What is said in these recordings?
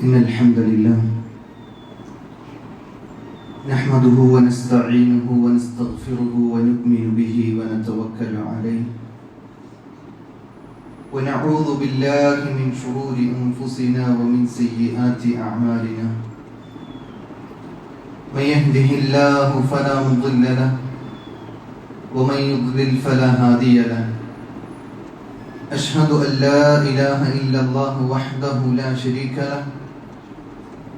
إن الحمد لله نحمده ونستعينه ونستغفره ونؤمن به ونتوكل عليه ونعوذ بالله من شرور أنفسنا ومن سيئات أعمالنا من يهده الله فلا مضل له ومن يضلل فلا هادي له أشهد أن لا إله إلا الله وحده لا شريك له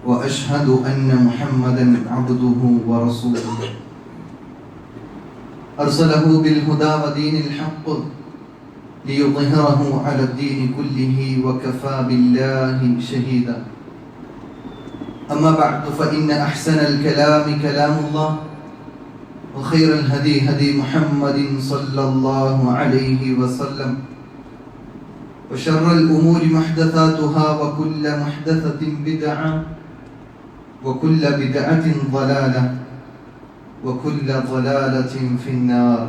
وأشهد أن محمدا عبده ورسوله أرسله بالهدى ودين الحق ليظهره على الدين كله وكفى بالله شهيدا أما بعد فإن أحسن الكلام كلام الله وخير الهدي هدي محمد صلى الله عليه وسلم وشر الأمور محدثاتها وكل محدثة بدعة وكل بدعة ضلالة وكل ضلالة في النار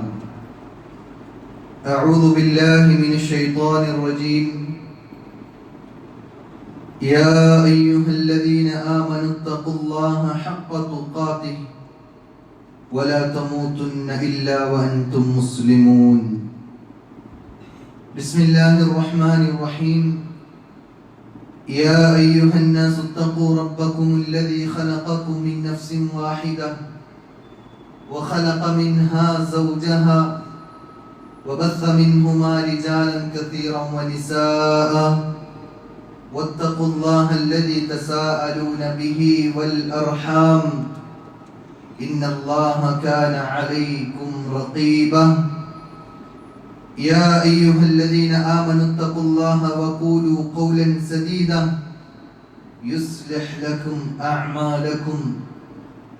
أعوذ بالله من الشيطان الرجيم يا أيها الذين آمنوا اتقوا الله حق تقاته ولا تموتن إلا وأنتم مسلمون بسم الله الرحمن الرحيم يا أيها الناس اتقوا ربكم الذي خلقكم من نفس واحدة وخلق منها زوجها وبث منهما رجالا كثيرا ونساء واتقوا الله الذي تساءلون به والأرحام إن الله كان عليكم رقيبا يا أيها الذين آمنوا اتقوا الله وقولوا قولا سديدا يصلح لكم أعمالكم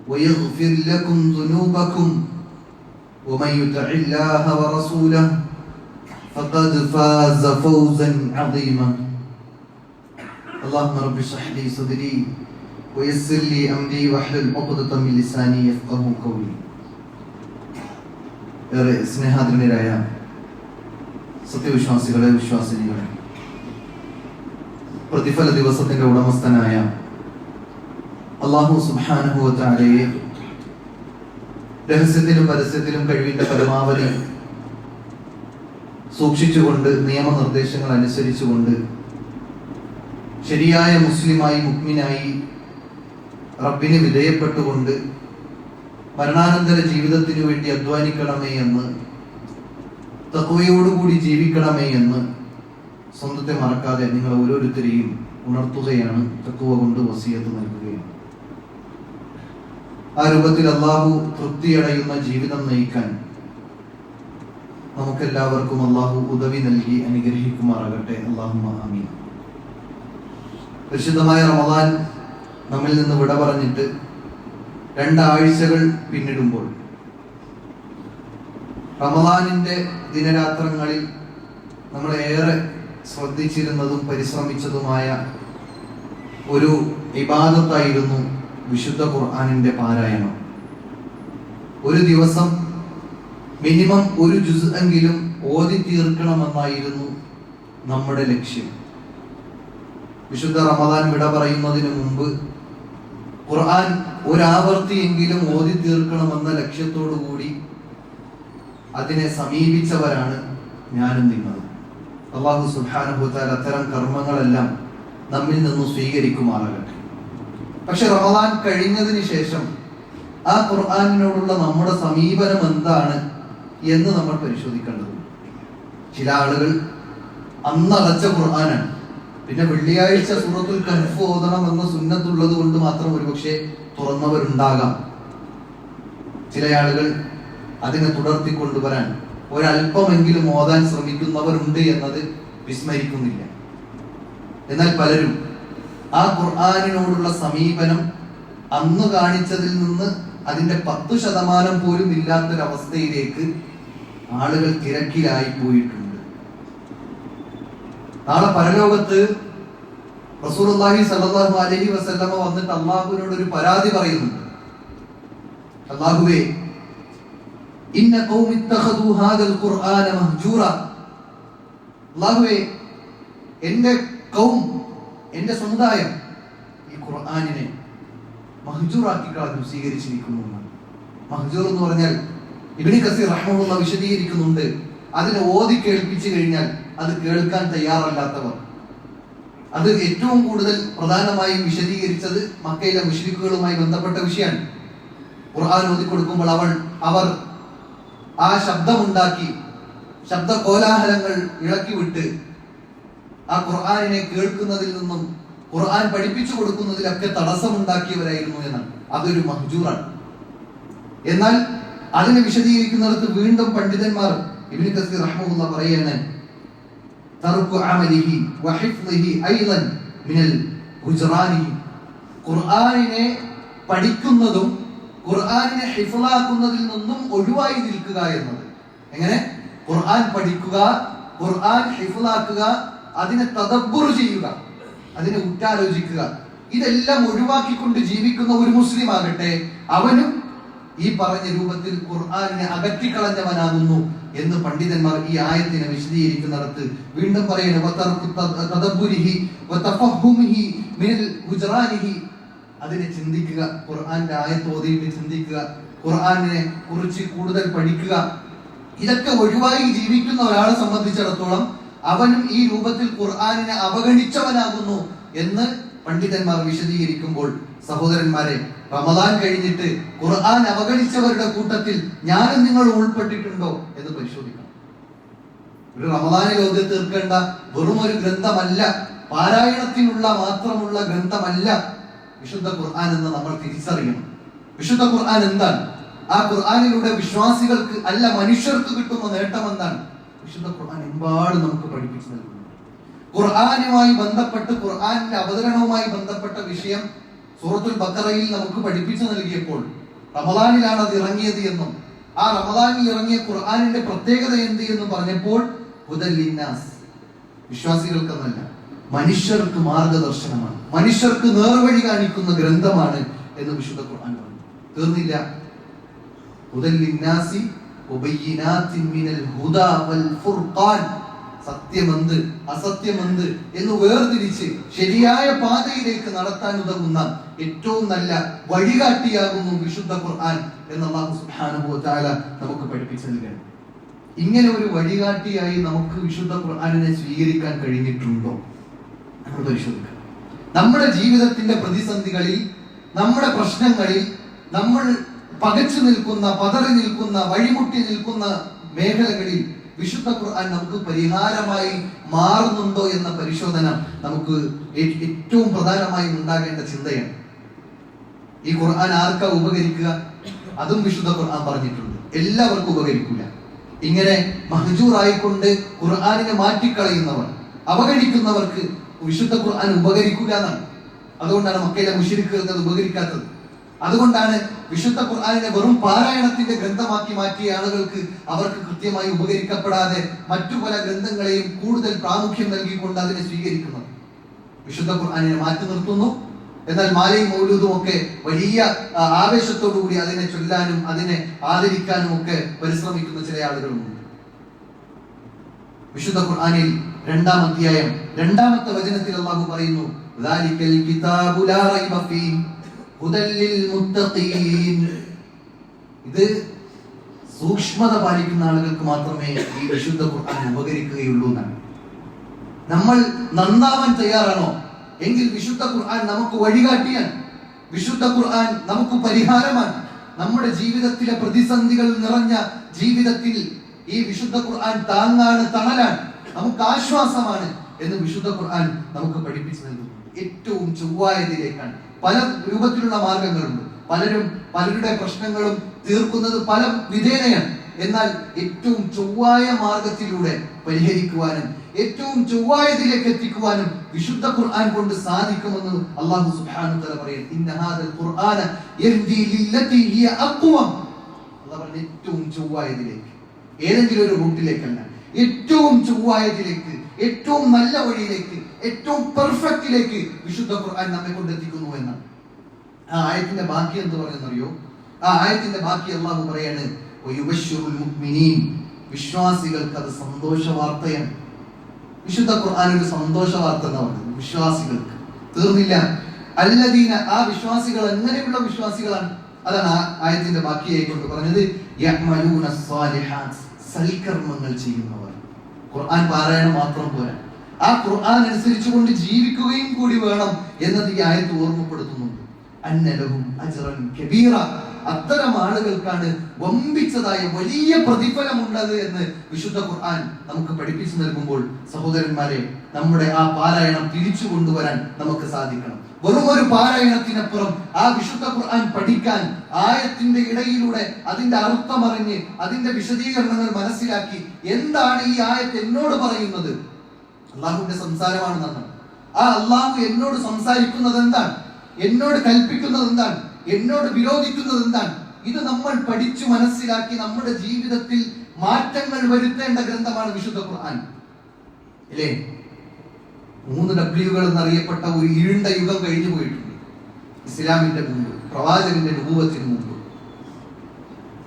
ويغفر لكم ذنوبكم ومن يطع الله ورسوله فقد فاز فوزا عظيما اللهم رب اشرح لي صدري ويسر لي أمري واحلل عقدة من لساني يفقهوا قولي സ്നേഹാദരനീയരായ സത്യവിശ്വാസികളെ വിശ്വാസിനികളെ, പ്രതിഫല ദിവസത്തിന്റെ ഉടമസ്ഥനായ അല്ലാഹു സുബ്ഹാനഹു വ തആലയെ രഹസ്യത്തിലും പരസ്യത്തിലും കഴിവിന്റെ പരമാവധി സൂക്ഷിച്ചുകൊണ്ട് നിയമനിർദ്ദേശങ്ങൾ അനുസരിച്ചുകൊണ്ട് ശരിയായ മുസ്ലിമായി മുഅ്മിനായി റബ്ബിന് വിധേയപ്പെട്ടുകൊണ്ട് മരണാനന്തര ജീവിതത്തിനു വേണ്ടി അധ്വാനിക്കണമേ എന്ന്, തഖ്വയോടുകൂടി ജീവിക്കണമേ എന്ന് സ്വന്തത്തെ മറക്കാതെ നിങ്ങൾ ഓരോരുത്തരെയും ഉണർത്തുകയാണ്, തഖ്വ കൊണ്ട് വസിയത്ത് നൽകുകയാണ്. ആ രൂപത്തിൽ അല്ലാഹു തൃപ്തിയടയുന്ന ജീവിതം നയിക്കാൻ നമുക്കെല്ലാവർക്കും അല്ലാഹു ഉദവി നൽകി അനുഗ്രഹിക്കുമാറാകട്ടെ. അല്ലാഹുമ്മ ആമീൻ. പരിശുദ്ധമായ റമദാൻ നമ്മിൽ നിന്ന് വിട പറഞ്ഞിട്ട് 2 ആഴ്ചകൾ പിന്നിടുമ്പോൾ റമദാനിന്റെ ദിനരാത്രങ്ങളിൽ നമ്മൾ ഏറെ ശ്രദ്ധിച്ചിരുന്നതും പരിശ്രമിച്ചതുമായ ഒരു ഇബാദത്തായിരുന്നു വിശുദ്ധ ഖുർആനിന്റെ പാരായണം. ഒരു ദിവസം മിനിമം ഒരു ജുസ് എങ്കിലും ഓതി തീർക്കണമെന്നായിരുന്നു നമ്മുടെ ലക്ഷ്യം. വിശുദ്ധ റമദാൻ വിട പറയുന്നതിന് മുമ്പ് ഖുർആൻ ഒരാവർത്തിയെങ്കിലും ഓതി തീർക്കണമെന്ന ലക്ഷ്യത്തോടു കൂടി അതിനെ സമീപിച്ചവരാണ് ഞാനും നിങ്ങളും. അല്ലാഹു സുബ്ഹാനഹു വ തആല അത്തരം കർമ്മങ്ങളെല്ലാം നമ്മിൽ നിന്ന് സ്വീകരിക്കുമാറാകട്ടെ. പക്ഷെ റമദാൻ കഴിഞ്ഞതിന് ശേഷം ആ ഖുർആനിനോടുള്ള നമ്മുടെ സമീപനം എന്താണ് എന്ന് നമ്മൾ പരിശോധിക്കേണ്ടതുണ്ട്. ചില ആളുകൾ അന്നടച്ച ഖുർആനാണ്, പിന്നെ വെള്ളിയാഴ്ച സൂറത്തുൽ കഹ്ഫ് ഓതണം എന്ന സുന്നത്തുള്ളത് കൊണ്ട് മാത്രം ഒരുപക്ഷെ തുറന്നവരുണ്ടാകാം. ചില ആളുകൾ അതിനെ തുടർത്തിക്കൊണ്ടുവരാൻ ഒരല്പമെങ്കിലും ഓതാൻ ശ്രമിക്കുന്നവരുണ്ട് എന്നത് വിസ്മരിക്കുന്നില്ല. എന്നാൽ പലരും ആ ഖുർആനിനോടുള്ള സമീപനം അന്ന് കാണിച്ചതിൽ നിന്ന് അതിന്റെ 10% പോലും ഇല്ലാത്തൊരവസ്ഥയിലേക്ക് ആളുകൾ തിരക്കിലായി പോയിട്ടുണ്ട്. നാളെ പരലോകത്ത് റസൂലുള്ളാഹി സ്വല്ലല്ലാഹു അലൈഹി വസല്ലമ വന്നിട്ട് അല്ലാഹുവിനോട് ഒരു പരാതി പറയുന്നുണ്ട്. അല്ലാഹുവേ, ഇന്ന ഖൗമി ഇത്തഖദു ഹാദൽ ഖുർആന മഹ്ജൂറ. അല്ലാഹുവേ, എൻ്റെ ഖൗം, എൻ്റെ സമുദായം ഖുർആനിനെ മഹ്ജൂറാക്കി കളഞ്ഞു, സ്വീകരിച്ചിരിക്കുന്നു. മഹ്ജൂർ എന്ന് പറഞ്ഞാൽ ഇബ്നു കസീർ റഹ്മഹുല്ലാഹ് വിശദീകരിക്കുന്നുണ്ട്, അതിനെ ഓതി കേൾപ്പിച്ചു കഴിഞ്ഞാൽ അത് കേൾക്കാൻ തയ്യാറല്ലാത്തവർ. അത് ഏറ്റവും കൂടുതൽ പ്രധാനമായും വിശദീകരിച്ചത് മക്കയിലെ മുശ്രിക്കുകളുമായി ബന്ധപ്പെട്ട വിഷയമാണ്. ഖുർആൻ ഓതി കൊടുക്കുമ്പോൾ അവർ ആ ശബ്ദമുണ്ടാക്കി, ശബ്ദ കോലാഹലങ്ങൾ ഇളക്കി വിട്ട് ആ ഖുർആനിനെ കേൾക്കുന്നതിൽ നിന്നും ഖുർആൻ പഠിപ്പിച്ചു കൊടുക്കുന്നതിലൊക്കെ തടസ്സമുണ്ടാക്കിയവരായിരുന്നു എന്നാണ്. അതൊരു മഹ്ജൂറാണ്. എന്നാൽ അതിനെ വിശദീകരിക്കുന്നിടത്ത് വീണ്ടും പണ്ഡിതന്മാർ ഇബ്നു കസീർ റഹ്മഹുല്ലാഹ് പറയാണ്, തർക്കു അമലിഹി വഹിഫ്ളിഹി ഐളൻ മിനൽ ഹുജ്റാനിഹി, ഖുർആനിനെ പഠിക്കുന്നതും ഖുർആനിനെ ഹിഫ്ളാക്കുന്നതിൽ നിന്നും ഒഴിവായി നിൽക്കുക എന്നത്. എങ്ങനെ? ഖുർആൻ പഠിക്കുക, ഖുർആൻ ഹിഫ്ളാക്കുക, അതിനെ തദബ്ബുർ ചെയ്യുക, അതിനെ ഉറ്റാലോചിക്കുക, ഇതെല്ലാം ഒഴിവാക്കിക്കൊണ്ട് ജീവിക്കുന്ന ഒരു മുസ്ലിം ആകട്ടെ അവനും ഈ പറഞ്ഞ രൂപത്തിൽ ഖുർആനിനെ അകറ്റിക്കളഞ്ഞവനാകുന്നു എന്ന് പണ്ഡിതന്മാർ ഈ ആയത്തിനെ വിശദീകരിക്കുന്നിടത്ത് വീണ്ടും പറയുന്നു, അതിനെ ചിന്തിക്കുക, ഖുർആന്റെ ആയത്ത് ഓതിയിട്ട് ചിന്തിക്കുക, ഖുർആനിനെ കുറിച്ച് കൂടുതൽ പഠിക്കുക. ഇതൊക്കെ ഒഴിവായി ജീവിക്കുന്ന ഒരാളെ സംബന്ധിച്ചിടത്തോളം അവനും ഈ രൂപത്തിൽ ഖുർആനിനെ അവഗണിച്ചവനാകുന്നു എന്ന് പണ്ഡിതന്മാർ വിശദീകരിക്കുമ്പോൾ, സഹോദരന്മാരെ, റമദാൻ കഴിഞ്ഞിട്ട് ഖുർആൻ അവഗണിച്ചവരുടെ കൂട്ടത്തിൽ ഞാനും നിങ്ങൾ ഉൾപ്പെട്ടിട്ടുണ്ടോ എന്ന് പരിശോധിക്കണം. ഒരു റമദാനിൽ ഓതി തീർക്കേണ്ട വെറും ഒരു ഗ്രന്ഥമല്ല, പാരായണത്തിനുള്ള മാത്രമുള്ള ഗ്രന്ഥമല്ല വിശുദ്ധ ഖുർആൻ എന്ന് നമ്മൾ തിരിച്ചറിയണം. വിശുദ്ധ ഖുർആൻ എന്താണ്? ആ ഖുർആനിലൂടെ വിശ്വാസികൾക്ക് അല്ല മനുഷ്യർക്ക് കിട്ടുന്ന നേട്ടം എന്താണ്? വിശുദ്ധ ഖുർആൻ ഒരുപാട് നമുക്ക് പഠിപ്പിച്ചു നൽകുന്നു. ഖുർആനുമായി ബന്ധപ്പെട്ട്, ഖുർആനിന്റെ അവതരണവുമായി ബന്ധപ്പെട്ട വിഷയം സൂറത്തുൽ ബഖറയിൽ നമുക്ക് പഠിപ്പിച്ചു നൽകിയപ്പോൾ റമദാനിലാണ് അത് ഇറങ്ങിയത് എന്നും ആ റമദാനിൽ ഇറങ്ങിയ ഖുർആനിന്റെ പ്രത്യേകത എന്ത് എന്നും പറഞ്ഞപ്പോൾ ഹുദൽ ലിന്നാസ്, വിശ്വാസികൾക്കെന്നല്ല മനുഷ്യർക്ക് മാർഗദർശനമാണ്, മനുഷ്യർക്ക് നേർവഴി കാണിക്കുന്ന ഗ്രന്ഥമാണ് എന്ന് വിശുദ്ധ ഖുർആൻ പറഞ്ഞു. തീർന്നില്ല, ഹുദൽ ലിന്നാസി വബയ്യിനാത്തിൻ മിനൽ ഹുദാ വൽ ഫുർഖാൻ, സത്യമെന്ത് അസത്യമെന്ത് എന്ന് വേർതിരിച്ച് ശരിയായ പാതയിലേക്ക് നടത്താൻ ഉതകുന്ന ഏറ്റവും നല്ല വഴികാട്ടിയാകുന്നു വിശുദ്ധ ഖുർആൻ എന്ന് അല്ലാഹു സുബ്ഹാനഹു വ തആല നമുക്ക് പഠിപ്പിച്ചു നൽകണം. ഇങ്ങനെ ഒരു വഴികാട്ടിയായി നമുക്ക് വിശുദ്ധ ഖുർആനിനെ സ്വീകരിക്കാൻ കഴിഞ്ഞിട്ടുണ്ടോ നമ്മൾ പരിശോധിക്കണം. നമ്മുടെ ജീവിതത്തിന്റെ പ്രതിസന്ധികളിൽ, നമ്മുടെ പ്രശ്നങ്ങളിൽ, നമ്മൾ പകച്ചു നിൽക്കുന്ന, പതറി നിൽക്കുന്ന, വഴിമുട്ടി നിൽക്കുന്ന മേഖലകളിൽ വിശുദ്ധ ഖുർആൻ നമുക്ക് പരിഹാരമായി മാറുന്നുണ്ടോ എന്ന പരിശോധന നമുക്ക് ഏറ്റവും പ്രധാനമായും ഉണ്ടാകേണ്ട ചിന്തയാണ്. ഈ ഖുർആൻ ആർക്കാ ഉപകരിക്കുക? അതും വിശുദ്ധ ഖുർആൻ പറഞ്ഞിട്ടുണ്ട്. എല്ലാവർക്കും ഉപകരിക്കില്ല. ഇങ്ങനെ മഹ്ജൂർ ആയിക്കൊണ്ട് ഖുർആനിനെ മാറ്റിക്കളയുന്നവർ, അവഗണിക്കുന്നവർക്ക് വിശുദ്ധ ഖുർആൻ ഉപകരിക്കില്ല എന്നാണ്. അതുകൊണ്ടാണ് മക്കയിലെ മുശ്രിക്കുകൾക്ക് അത് ഉപകരിക്കാത്തത്. അതുകൊണ്ടാണ് വിശുദ്ധ ഖുർആനിനെ വെറും പാരായണത്തിന്റെ ഗ്രന്ഥമാക്കി മാറ്റിയ ആളുകൾക്ക് അവർക്ക് കൃത്യമായി ഉപകരിക്കപ്പെടാതെ മറ്റു പല ഗ്രന്ഥങ്ങളെയും കൂടുതൽ പ്രാമുഖ്യം നൽകിക്കൊണ്ട് അതിനെ സ്വീകരിക്കുന്നത്. വിശുദ്ധ ഖുർആനിനെ മാറ്റി നിർത്തുന്നു. എന്നാൽ മാലയും മൗലൂദും ഒക്കെ വലിയ ആവേശത്തോടു കൂടി അതിനെ ചൊല്ലാനും അതിനെ ആദരിക്കാനും ഒക്കെ പരിശ്രമിക്കുന്ന ചില ആളുകളുമുണ്ട്. വിശുദ്ധ ഖുർആനിൽ 2-ാം അധ്യായം 2-ാമത്തെ വചനത്തിൽ അല്ലാഹു പറയുന്നു, ദാലിക്കൽ കിതാബു ലാ റൈബ ഫീഹി ഹുദൽ ലിൽ മുത്തഖീൻ. ഇത് സൂക്ഷ്മത പാലിക്കുന്ന ആളുകൾക്ക് മാത്രമേ ഈ വിശുദ്ധ ഖുർആൻ ഉപകരിക്കുകയുള്ളൂ എന്നാണ്. നമ്മൾ നന്നാവാൻ തയ്യാറാണോ എങ്കിൽ വിശുദ്ധ ഖുർആൻ നമുക്ക് വഴികാട്ടിയാണ്. വിശുദ്ധ ഖുർആൻ നമുക്ക് പരിഹാരമാണ്. നമ്മുടെ ജീവിതത്തിലെ പ്രതിസന്ധികൾ നിറഞ്ഞ ജീവിതത്തിൽ ഈ വിശുദ്ധ ഖുർആൻ താങ്ങാണ്, തണലാണ്, നമുക്ക് ആശ്വാസമാണ് എന്ന് വിശുദ്ധ ഖുർആൻ നമുക്ക് പഠിപ്പിച്ചു നൽകുന്നു. ഏറ്റവും ചൊവ്വായതിലേക്കാണ്. പല രൂപത്തിലുള്ള മാർഗങ്ങളുണ്ട്. പലരുടെ പ്രശ്നങ്ങളും തീർക്കുന്നത് പല വിധേനയാണ്. എന്നാൽ ഏറ്റവും ചൊവ്വായ മാർഗത്തിലൂടെ പരിഹരിക്കുവാനും ഏറ്റവും ചൊവ്വായതിലേക്ക് എത്തിക്കുവാനും വിശുദ്ധ ഖുർആൻ കൊണ്ട് സാധിക്കുമെന്ന് അല്ലാഹു സുബ്ഹാനഹു വ തആല പറയുന്നു. ഇന്ന ഹാദൽ ഖുർആന യഹ്ദി ലില്ലതി ഹിയ അഖ്വം. അല്ലാഹു പറഞ്ഞു ഏറ്റവും ചൊവ്വായതിലേക്ക്, ഏതെങ്കിലും ഒരു റൂട്ടിലേക്കല്ല, ഏറ്റവും ചൊവ്വായതിലേക്ക്, ഏറ്റവും നല്ല വഴിയിലേക്ക്, ഏറ്റവും പെർഫെക്റ്റിലേക്ക് വിശുദ്ധ ഖുർആൻ നമ്മെ കൊണ്ടെത്തിക്കുന്നു എന്നാണ്. ആ ആയത്തിന്റെ ബാക്കി എന്ത് പറയുന്നറിയോ? ആ ആയത്തിന്റെ ബാക്കി അല്ലാഹു പറയാണ്, വയുബശ്ശിറുൽ മുഅ്മിനീൻ, വിശ്വാസികൾക്ക് അത് സന്തോഷ വാർത്തയാണ്. വിശുദ്ധ ഖുർആൻ ഒരു സന്തോഷ വാർത്ത എന്ന് പറയുന്നത് വിശ്വാസികൾക്ക്. തീർന്നില്ല, അല്ലദീന, ആ വിശ്വാസികൾ എങ്ങനെയുള്ള വിശ്വാസികളാണ്? അതാണ് ആ ആയത്തിന്റെ ബാക്കിയായി കൊണ്ട് പറഞ്ഞത്, യഅ്മലൂന സ്വാലിഹാത്ത്, സൽക്കർമ്മങ്ങൾ ചെയ്യുന്നവർ. ഖുർആൻ പാരായണം മാത്രം പോരാ, ആ ഖുർആൻ അനുസരിച്ചുകൊണ്ട് ജീവിക്കുകയും കൂടി വേണം എന്നത് ഈ ആയത്ത് ഓർമ്മപ്പെടുത്തുന്നുണ്ട്. അന്നലഹും അജ്റൻ കബീറ, അത്തരം ആളുകൾക്കാണ് വമ്പിച്ചതായ വലിയ പ്രതിഫലമുള്ളത് എന്ന് വിശുദ്ധ ഖുർആൻ നമുക്ക് പഠിപ്പിച്ചു നൽകുമ്പോൾ സഹോദരന്മാരെ, നമ്മുടെ ആ പാരായണം തിരിച്ചു കൊണ്ടുവരാൻ നമുക്ക് സാധിക്കണം. വെറും ഒരു പാരായണത്തിനപ്പുറം ആ വിശുദ്ധ ഖുർആൻ പഠിക്കാൻ, ആയത്തിന്റെ ഇടയിലൂടെ അതിന്റെ അർത്ഥമറിഞ്ഞ് അതിന്റെ വിശദീകരണങ്ങൾ മനസ്സിലാക്കി എന്താണ് ഈ ആയത്ത് എന്നോട് പറയുന്നത്, അള്ളാഹുവിന്റെ സംസാരമാണെന്നാണ്. ആ അള്ളാഹു എന്നോട് സംസാരിക്കുന്നത് എന്താണ്, എന്നോട് കൽപ്പിക്കുന്നത് എന്താണ്, എന്നോട് വിരോധിക്കുന്നത് എന്താണ്, ഇത് നമ്മൾ പഠിച്ചു മനസ്സിലാക്കി നമ്മുടെ ജീവിതത്തിൽ മാറ്റങ്ങൾ വരുത്തേണ്ട ഗ്രന്ഥമാണ് വിശുദ്ധ ഖുർആൻ. അല്ലേ? 3 W എന്നറിയപ്പെട്ട ഒരു ഇരുണ്ട യുഗം കഴിഞ്ഞു പോയിട്ടുണ്ട്. ഇസ്ലാമിന്റെ മുമ്പ്, പ്രവാചകന്റെ നുബുവത്തിന് മുമ്പ്.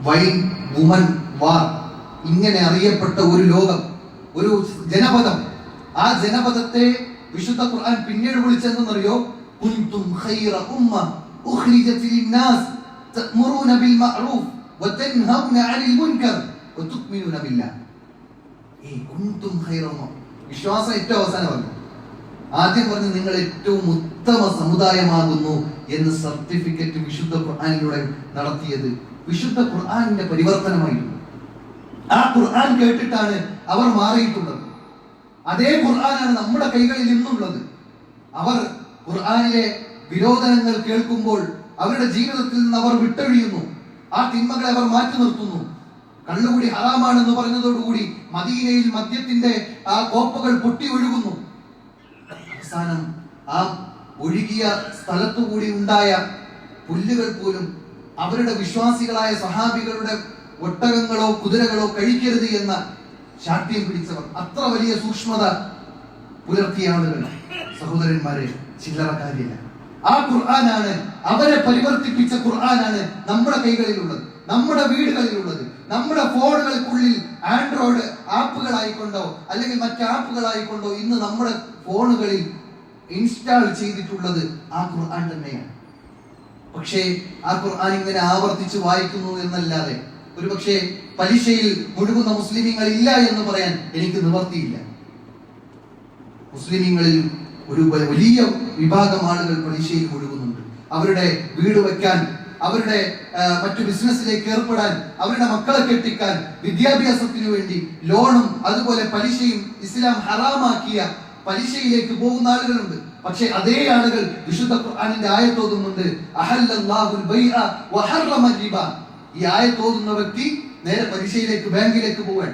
വൈൻ, വുമൻ, വാർ, ഇങ്ങനെ അറിയപ്പെട്ട ഒരു ലോകം, ഒരു ജനപദം. ആ ജനപദത്തെ വിശുദ്ധ ഖുർആൻ പിന്നീട് വിളിച്ചെന്നറിയോ? കുൻതും ഖൈറ ഉമ്മ ഉഖ്രിജത് ലിന്നാസ് തഅ്മുറൂന ബിൽ മഅറൂഫ് വതൻഹൗന അനിൽ മുൻകർ വതുഅ്മിനൂന ബില്ലാഹ്. കുൻതും ഖൈറ ഉമ്മ, വിശ്വാസം ഏറ്റവും അവസാനം പറഞ്ഞു. ആദ്യം പറഞ്ഞു നിങ്ങൾ ഏറ്റവും ഉത്തമ സമുദായമാകുന്നു എന്ന് സർട്ടിഫിക്കറ്റ് വിശുദ്ധ ഖുർആനിലൂടെ നടത്തിയത് വിശുദ്ധ ഖുർആനിന്റെ പരിവർത്തനമായിരുന്നു. ആ ഖുർആൻ കേട്ടിട്ടാണ് അവർ മാറിയിട്ടുള്ളത്. അതേ ഖുർആനാണ് നമ്മുടെ കൈകളിൽ ഇന്നുള്ളത്. അവർ ഖുർആനിലെ വിരോധനങ്ങൾ കേൾക്കുമ്പോൾ അവരുടെ ജീവിതത്തിൽ നിന്ന് അവർ വിട്ടൊഴിയുന്നു. ആ തിന്മകളെ അവർ മാറ്റി നിർത്തുന്നു. കള്ളുകുടി ഹറാമാണെന്ന് പറഞ്ഞതോടുകൂടി മദീനയിൽ മദ്യത്തിന്റെ ആ കോപ്പകൾ പൊട്ടി ഒഴുകുന്നു. അവസാനം ആ ഒഴുകിയ സ്ഥലത്തുകൂടി ഉണ്ടായ പുല്ലുകൾ പോലും അവരുടെ വിശ്വാസികളായ സഹാബികളുടെ ഒട്ടകങ്ങളോ കുതിരകളോ കഴിക്കരുത് എന്ന ശാഠ്യം പിടിച്ചവർ, അത്ര വലിയ സൂക്ഷ്മത പുലർത്തിയ ആളുകൾ. സഹോദരന്മാരെ, ചില്ലറക്കാരില്ല. ആ ഖുർആനാണ്, അവരെ പരിവർത്തിപ്പിച്ച ഖുർആനാണ് നമ്മുടെ കൈകളിലുള്ളത്, നമ്മുടെ വീടുകളിലുള്ളത്. നമ്മുടെ ഫോണുകൾക്കുള്ളിൽ ആൻഡ്രോയിഡ് ആപ്പുകളായിക്കൊണ്ടോ അല്ലെങ്കിൽ മറ്റ് ആപ്പുകളായിക്കൊണ്ടോ ഇന്ന് നമ്മുടെ ഫോണുകളിൽ ഇൻസ്റ്റാൾ ചെയ്തിട്ടുള്ളത് ആ ഖുർആൻ തന്നെയാണ്. പക്ഷേ ആ ഖുർആൻ ഇങ്ങനെ ആവർത്തിച്ച് വായിക്കുന്നു എന്നല്ലാതെ ഒരുപക്ഷെ പലിശയിൽ മുഴുകുന്ന മുസ്ലിമീങ്ങൾ ഇല്ല എന്ന് പറയാൻ എനിക്ക് നിവർത്തിയില്ല. മുസ്ലിമീങ്ങളിൽ ഒരു വലിയ വിഭാഗം ആളുകൾ പലിശയിൽ മുഴുകുന്നുണ്ട്. അവരുടെ വീട് വെക്കാൻ, അവരുടെ മറ്റു ബിസിനസ്സിലേക്ക് ഏർപ്പെടാൻ, അവരുടെ മക്കളെ കെട്ടിക്കാൻ, വിദ്യാഭ്യാസത്തിനു വേണ്ടി ലോണും അതുപോലെ പലിശയും ഇസ്ലാം ഹറാമാക്കിയ പലിശയിലേക്ക് പോകുന്ന ആളുകളുണ്ട്. പക്ഷെ അതേ ആളുകൾ വിശുദ്ധ ഖുർആനിന്റെ ആയത്തോതുന്നുണ്ട്, അഹല്ലല്ലാഹുൽ ബൈഅ വഹറമ റിബ. ഈ ആയത്തോതുന്ന വ്യക്തി നേരെ പലിശയിലേക്ക്, ബാങ്കിലേക്ക് പോവാൻ.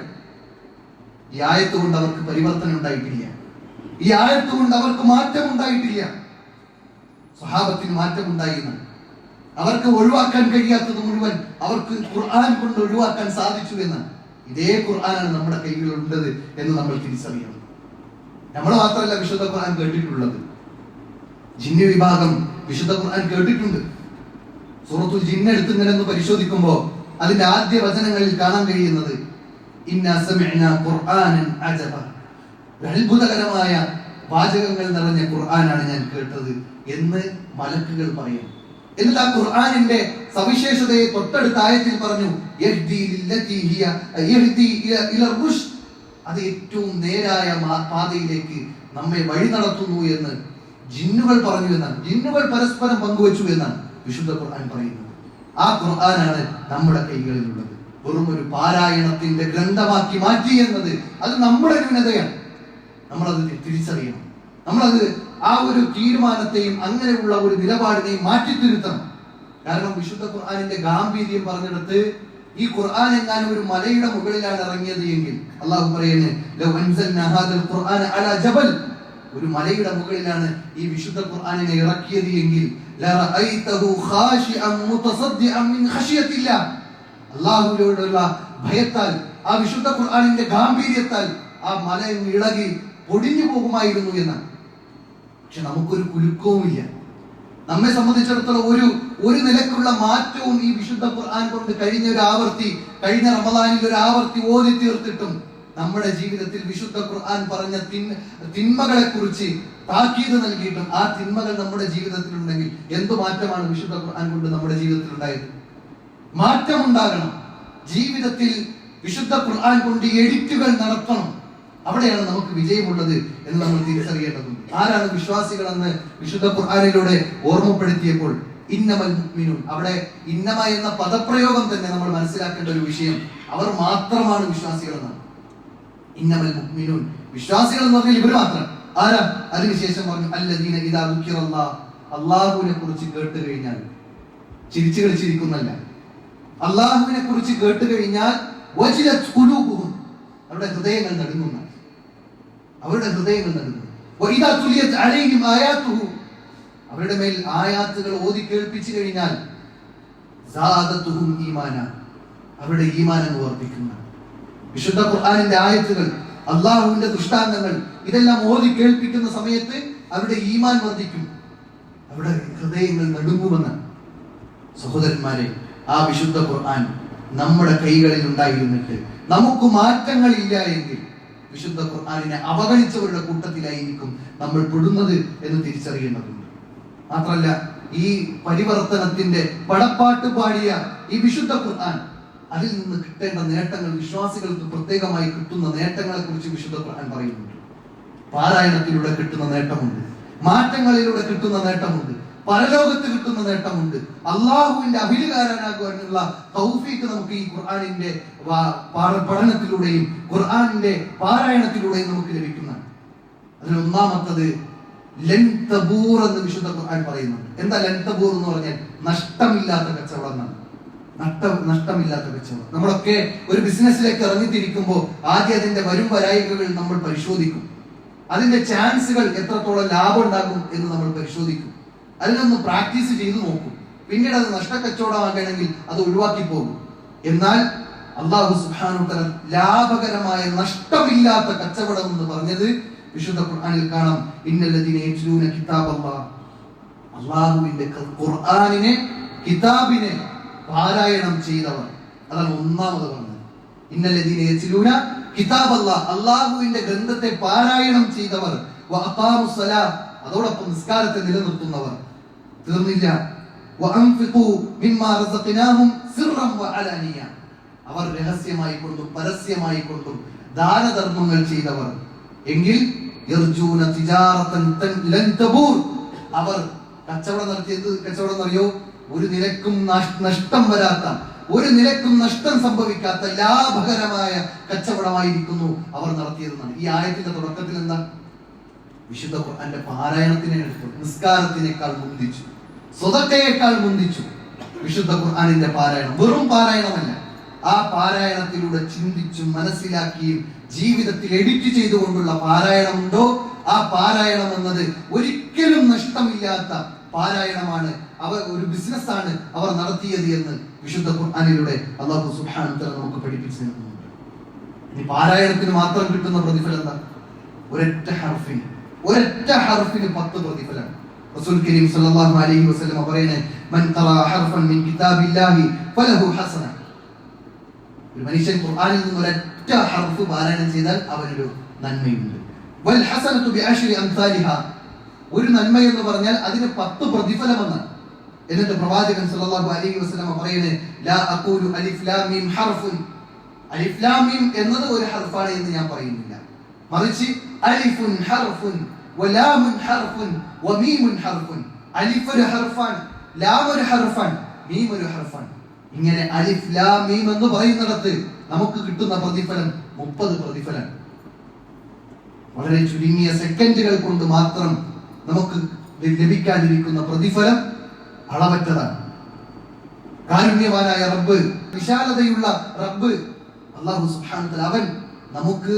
ഈ ആയത്ത് കൊണ്ട് അവർക്ക് പരിവർത്തനം ഉണ്ടായിട്ടില്ല. ഈ ആയത്ത് കൊണ്ട് അവർക്ക് മാറ്റം ഉണ്ടായിട്ടില്ല. സ്വഹാബത്തിന് മാറ്റമുണ്ടായിരുന്നു. അവർക്ക് ഒഴിവാക്കാൻ കഴിയാത്തത് മുഴുവൻ അവർക്ക് ഖുർആൻ കൊണ്ട് ഒഴിവാക്കാൻ സാധിച്ചു എന്ന്. ഇതേ ഖുർആനാണ് നമ്മുടെ കൈകളിലുള്ളത് എന്ന് നമ്മൾ തിരിച്ചറിയണം. നമ്മൾ മാത്രമല്ല വിശുദ്ധ ഖുർആൻ കേട്ടിട്ടുള്ളത്, ജിന്ന് വിഭാഗം വിശുദ്ധ ഖുർആൻ കേട്ടിട്ടുണ്ട്. സൂറത്തുൽ ജിന്ന് എടുത്തിങ്ങനെ പരിശോധിക്കുമ്പോൾ അതിന്റെ ആദ്യ വചനങ്ങളിൽ കാണാൻ കഴിയുന്നത് ഇന്നാ സമിഅനാ ഖുർആനൻ അജബ, അത്ഭുതകരമായ വാചകങ്ങൾ നിറഞ്ഞ ഖുർആനാണ് ഞാൻ കേട്ടത് എന്ന് മലക്കുകൾ പറയും. എന്നിട്ട് ആ ഖുർആനിന്റെ സവിശേഷതയെ തൊട്ടടുത്ത ആയത്തിൽ പറഞ്ഞു, യഹ്ദി ലില്ലതി ഹിയ യഹ്ദി ഇല റുഷ്ദ്, അത് ഏറ്റവും നേരായ പാതയിലേക്ക് നമ്മെ വഴി നടത്തുന്നു എന്ന് ജിന്നുകൾ പറഞ്ഞു എന്നാണ്. ജിന്നുകൾ പരസ്പരം പങ്കുവച്ചു എന്നാണ് വിശുദ്ധ ഖുർആൻ പറയുന്നത്. ആ ഖുർആനാണ് നമ്മുടെ കൈകളിലുള്ളത്. വെറും ഒരു പാരായണത്തിന്റെ ഗ്രന്ഥമാക്കി മാറ്റി എന്നത് അത് നമ്മുടെ ന്യൂനതയാണ്. നമ്മളത് തിരിച്ചറിയണം. നമ്മളത് ആ ഒരു തീരുമാനത്തെയും അങ്ങനെയുള്ള ഒരു നിലപാടിനെയും മാറ്റിത്തിരുത്തണം. കാരണം വിശുദ്ധ ഖുർആനിന്റെ ഗാംഭീര്യം പറഞ്ഞെടുത്ത് ഈ ഖുർആൻ എങ്ങാനും ഒരു മലയുടെ മുകളിലാണ് ഇറങ്ങിയത് എങ്കിൽ അള്ളാഹു പറയുന്നത്, ലൗ അൻസൽനാ ഹാദൽ ഖുർആന അലാ ജബൽ, ഒരു മലയുടെ മുകളിലാണ് ഈ വിശുദ്ധ ഖുർആനിനെ ഇറക്കിയത് എങ്കിൽ ലറഅയ്തഹു ഖാശിഅൻ മുതസദ്ദിഅൻ മിൻ ഖശിയത്തില്ലാഹ്, അല്ലാഹുവിനോടുള്ള ഭയത്താൽ, ആ വിശുദ്ധ ഖുർആനിന്റെ ഗാംഭീര്യത്താൽ ആ മല ഇളകി പൊടിഞ്ഞു പോകുമായിരുന്നു എന്നാണ്. പക്ഷെ നമുക്കൊരു കുലുക്കവുമില്ല. നമ്മെ സംബന്ധിച്ചിടത്തോളം ഒരു നിലക്കുള്ള മാറ്റവും ഈ വിശുദ്ധ ഖുർആൻ കൊണ്ട് കഴിഞ്ഞ റമദാനിൽ ഒരു ആവർത്തി ഓതി തീർത്തിട്ടും നമ്മുടെ ജീവിതത്തിൽ വിശുദ്ധ ഖുർആൻ പറഞ്ഞ തിന്മകളെ കുറിച്ച് താക്കീത് നൽകിയിട്ടും ആ തിന്മകൾ നമ്മുടെ ജീവിതത്തിൽ ഉണ്ടെങ്കിൽ എന്തു മാറ്റമാണ് വിശുദ്ധ ഖുർആൻ കൊണ്ട് നമ്മുടെ ജീവിതത്തിൽ ഉണ്ടായത്? മാറ്റമുണ്ടാകണം. ജീവിതത്തിൽ വിശുദ്ധ ഖുർആൻ കൊണ്ട് എഡിറ്റുകൾ നടത്തണം. അവിടെയാണ് നമുക്ക് വിജയമുള്ളത് എന്ന് നമ്മൾ തിരിച്ചറിയേണ്ടതുണ്ട്. ആരാണ് വിശ്വാസികളെന്ന് വിശുദ്ധ ഖുർആനിലൂടെ ഓർമ്മപ്പെടുത്തിയപ്പോൾ ഇന്നമൽ മുഅ്മിനൂൻ, അവിടെ ഇന്നമ എന്ന പദപ്രയോഗം തന്നെ നമ്മൾ മനസ്സിലാക്കേണ്ട ഒരു വിഷയം, അവർ മാത്രമാണ് വിശ്വാസികൾ എന്നാണ്. ഇന്നമൽ മുഅ്മിനൂൻ, വിശ്വാസികൾ എന്ന് പറഞ്ഞാൽ ഇവർ മാത്രം. ആരാ? അതിനുശേഷം പറഞ്ഞു അല്ലദീന ഇദാ ദുക്കിറല്ലാഹ്, അല്ലാഹുവിനെ കുറിച്ച് കേട്ട് കഴിഞ്ഞാൽ, ചിരിച്ചു കളിച്ചിരിക്കുന്നല്ല, അല്ലാഹുവിനെ കുറിച്ച് കേട്ട് കഴിഞ്ഞാൽ വജിലത് ഖുലൂബുഹും, അവരുടെ ഹൃദയങ്ങൾ നടുങ്ങുന്നു. അവരുടെ ഹൃദയങ്ങൾ നടുങ്ങുന്നു. വഇദാ തുലിയത് അലൈഹിം ആയാതുഹു, അവരുടെ മേൽ ആയാത്തുകൾ ഓതി കേൾപ്പിച്ചു കഴിഞ്ഞാൽ സാദത്തുഹും ഈമാന, അവരുടെ ഈമാൻ വർദ്ധിക്കുന്നു. വിശുദ്ധ ഖുർആനിന്റെ ആയത്തുകൾ, അല്ലാഹുവിന്റെ ദൃഷ്ടാന്തങ്ങൾ ഇതെല്ലാം ഓതി കേൾപ്പിക്കുന്ന സമയത്ത് അവരുടെ ഈമാൻ വർദ്ധിക്കും, അവരുടെ ഹൃദയങ്ങൾ നടുങ്ങുമെന്ന്. സഹോദരന്മാരെ, ആ വിശുദ്ധ ഖുർആൻ നമ്മുടെ കൈകളിൽ ഉണ്ടായിരുന്നിട്ട് നമുക്ക് മാറ്റങ്ങളില്ല എങ്കിൽ വിശുദ്ധ ഖുർആനിനെ അവഗണിച്ചവരുടെ കൂട്ടത്തിലായിരിക്കും നമ്മൾ പെടുന്നത് എന്ന് തിരിച്ചറിയേണ്ടതുണ്ട്. മാത്രമല്ല, ഈ പരിവർത്തനത്തിന്റെ പടപ്പാട്ട് പാടിയ ഈ വിശുദ്ധ ഖുർആൻ, അതിൽ നിന്ന് കിട്ടേണ്ട നേട്ടങ്ങൾ, വിശ്വാസികൾക്ക് പ്രത്യേകമായി കിട്ടുന്ന നേട്ടങ്ങളെ കുറിച്ച് വിശുദ്ധ ഖുർആൻ പറയുന്നുണ്ട്. പാരായണത്തിലൂടെ കിട്ടുന്ന നേട്ടമുണ്ട്, മാറ്റങ്ങളിലൂടെ കിട്ടുന്ന നേട്ടമുണ്ട്, പരലോകത്ത് കിട്ടുന്ന നേട്ടമുണ്ട്. അള്ളാഹുവിന്റെ അഭികാരനാകാനുള്ള തൗഫീഖ് നമുക്ക് ഈ ഖുർആനിന്റെ പഠനത്തിലൂടെയും ഖുർആനിന്റെ പാരായണത്തിലൂടെയും നമുക്ക് ലഭിക്കുന്നതാണ്. അതിലൊന്നാമത്തത് ലൻ തബൂർ എന്ന് വിശുദ്ധ ഖുർആൻ പറയുന്നുണ്ട്. എന്താ ലൻ തബൂർ എന്ന് പറഞ്ഞാൽ? നഷ്ടമില്ലാത്ത കച്ചവടം എന്നാണ്. നഷ്ടമില്ലാത്ത കച്ചവടം. നമ്മളൊക്കെ ഒരു ബിസിനസ്സിലേക്ക് ഇറങ്ങിത്തിരിക്കുമ്പോൾ ആദ്യം അതിന്റെ വരും വരായികകൾ നമ്മൾ പരിശോധിക്കും. അതിന്റെ ചാൻസുകൾ എത്രത്തോളം ലാഭം ഉണ്ടാകും എന്ന് നമ്മൾ പരിശോധിക്കും. അതിനൊന്ന് പ്രാക്ടീസ് ചെയ്തു നോക്കും. പിന്നീട് അത് നഷ്ടക്കച്ചവടമാകണമെങ്കിൽ അത് ഒഴിവാക്കി പോകും. എന്നാൽ അല്ലാഹു സുബ്ഹാനഹു വ തആല ലാഭകരമായ നഷ്ടമില്ലാത്ത കച്ചവടം എന്ന് പറഞ്ഞത് വിശുദ്ധ ഖുർആനിൽ കാണാം. ഇന്നല്ലദീന യത്ലൂന കിതാബല്ലാഹ്, അല്ലാഹുവിന്റെ ഖുർആനിനെ, കിതാബിനെ പാരായണം ചെയ്തവർ. അതാണ് ഒന്നാമത് പറഞ്ഞത്. ഇന്നല്ലദീന യത്ലൂന കിതാബല്ലാഹ്, അല്ലാഹുവിന്റെ ഗ്രന്ഥത്തെ പാരായണം ചെയ്തവർ. വഅഖാമുസ്സലാഹ്, അതോടൊപ്പം നിസ്കാരത്തെ നിലനിർത്തുന്നവർ. തീർന്നില്ല. വഅൻഫിഖൂ മിമ്മാ റസഖ്നാഹും സിർറൻ വഅലാനിയ, അവർ രഹസ്യമായി കൊണ്ടും പരസ്യമായി കൊണ്ടും ദാനധർമ്മങ്ങൾ ചെയ്തവർ. എങ്കിൽ യർജൂന തിജാറതൻ ലൻ തബൂർ, അവർ കച്ചവടം നടത്തിയത് കച്ചവടം എന്നറിയോ? ഒരു നിലക്കും നഷ്ടം വരാത്ത, ഒരു നിലക്കും നഷ്ടം സംഭവിക്കാത്ത ലാഭകരമായ കച്ചവടമായിരിക്കുന്നു അവർ നടത്തിയതെന്നാണ്. ഈ ആയത്തിന്റെ തുടക്കത്തിൽ എന്താ? വിശുദ്ധ ഖുർആന്റെ പാരായണത്തിനെ എടുത്തു. നിസ്കാരത്തിനേക്കാൾ മുന്തിച്ചു, സ്വതക്കയേക്കാൾ മുന്തിച്ചു വിശുദ്ധ ഖുർആനിന്റെ പാരായണം. വെറും പാരായണമല്ല, ആ പാരായണത്തിലൂടെ ചിന്തിച്ചും മനസ്സിലാക്കിയും ജീവിതത്തിൽ എഡിറ്റ് ചെയ്തുകൊണ്ടുള്ള പാരായണമുണ്ടോ, ആ പാരായണം എന്നത് ഒരിക്കലും നഷ്ടമില്ലാത്ത പാരായണമാണ്. അവർ ഒരു ബിസിനസ്സാണ് അവർ നടത്തിയത് എന്ന് വിശുദ്ധ ഖുർആനിലൂടെ അല്ലാഹു സുബ്ഹാനഹു വ തആല നമുക്ക് പഠിപ്പിച്ചു തരുന്നുണ്ട്. ഈ പാരായണത്തിന് മാത്രം കിട്ടുന്ന പ്രതിഫലം എന്താ? ഒരൊറ്റ ഹർഫിന് 10 പ്രതിഫലം. റസൂൽ കരീം സല്ലല്ലാഹു അലൈഹി വസല്ലം പറയുന്നത്, മൻ ഖറഅ ഹർഫൻ മിൻ കിതാബില്ലാഹി ഫലഹു ഹസന, ഒരു മനുഷ്യൻ ഖുർആനിൽ നിന്ന് ഒരൊറ്റ ഹർഫ് പാരായണം ചെയ്താൽ അവനൊരു നന്മയുണ്ട്. വൽ ഹസനതു ബിഅശ്രി അംസാലിഹാ, ഒരു നന്മ എന്ന് പറഞ്ഞാൽ അതിന് 10 പ്രതിഫലമെന്ന്. എന്നിട്ട് പ്രവാചകൻ സല്ലല്ലാഹു അലൈഹി വസല്ലം പറയുന്നത്, ലാ അഖൂലു അലിഫ് ലാം മീം ഹർഫുൻ, അലിഫ് ലാം മീം എന്നത് ഒരു ഹർഫാണ് എന്ന് ഞാൻ പറയുന്നില്ല, മറിച്ച് അലിഫുൻ ഹർഫുൻ വലാമുൻ ഹർഫുൻ വമീമുൻ ഹർഫുൻ, അലിഫ് ഒരു ഹർഫാൻ, ലാം ഒരു ഹർഫാൻ, മീം ഒരു ഹർഫാൻ. ഇങ്ങനെ അലിഫ് ലാം മീം എന്ന് പറയുന്നിടത്ത് നമുക്ക് കിട്ടുന്ന പ്രതിഫലം 30 പ്രതിഫലം. വളരെ ചുരുങ്ങിയ സെക്കൻഡുകൾ കൊണ്ട് മാത്രം നമുക്ക് ലഭിക്കാതിരിക്കുന്ന പ്രതിഫലം അളവറ്റതാണ്. കാരുണ്യവാനായ റബ്ബ്, വിശാലതയുള്ള റബ്ബ് അല്ലാഹു സുബ്ഹാനഹു വ തആല, അവൻ നമുക്ക്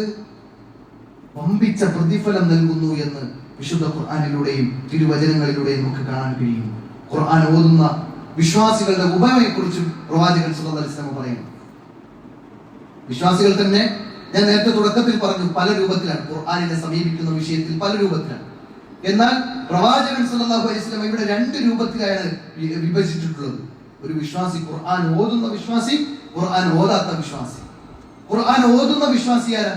വമ്പിച്ച പ്രതിഫലം നൽകുന്നു എന്ന് വിശുദ്ധ ഖുർആനിലൂടെയും തിരുവചനങ്ങളിലൂടെയും നമുക്ക് കാണാൻ കഴിയും. ഖുർആൻ ഓതുന്ന വിശ്വാസികളുടെ ഉപമയെക്കുറിച്ചും പ്രവാചകൻ സല്ലല്ലാഹു അലൈഹി വസല്ലം പറയുന്നു. വിശ്വാസികൾ തന്നെ, ഞാൻ നേരത്തെ തുടക്കത്തിൽ പറഞ്ഞു, പല രൂപത്തിലാണ് ഖുർആനിനെ സമീപിക്കുന്ന വിഷയത്തിൽ, പല രൂപത്തിലാണ്. എന്നാൽ പ്രവാചകൻ സല്ലല്ലാഹു അലൈഹി വസല്ലം ഇവിടെ 2 രൂപത്തിലാണ് വിഭജിച്ചിട്ടുള്ളത്. ഒരു വിശ്വാസി, ഖുർആൻ ഓതുന്ന വിശ്വാസി, ഖുർആൻ ഓതാത്ത വിശ്വാസി. ഖുർആൻ ഓതുന്ന വിശ്വാസി ആരാ?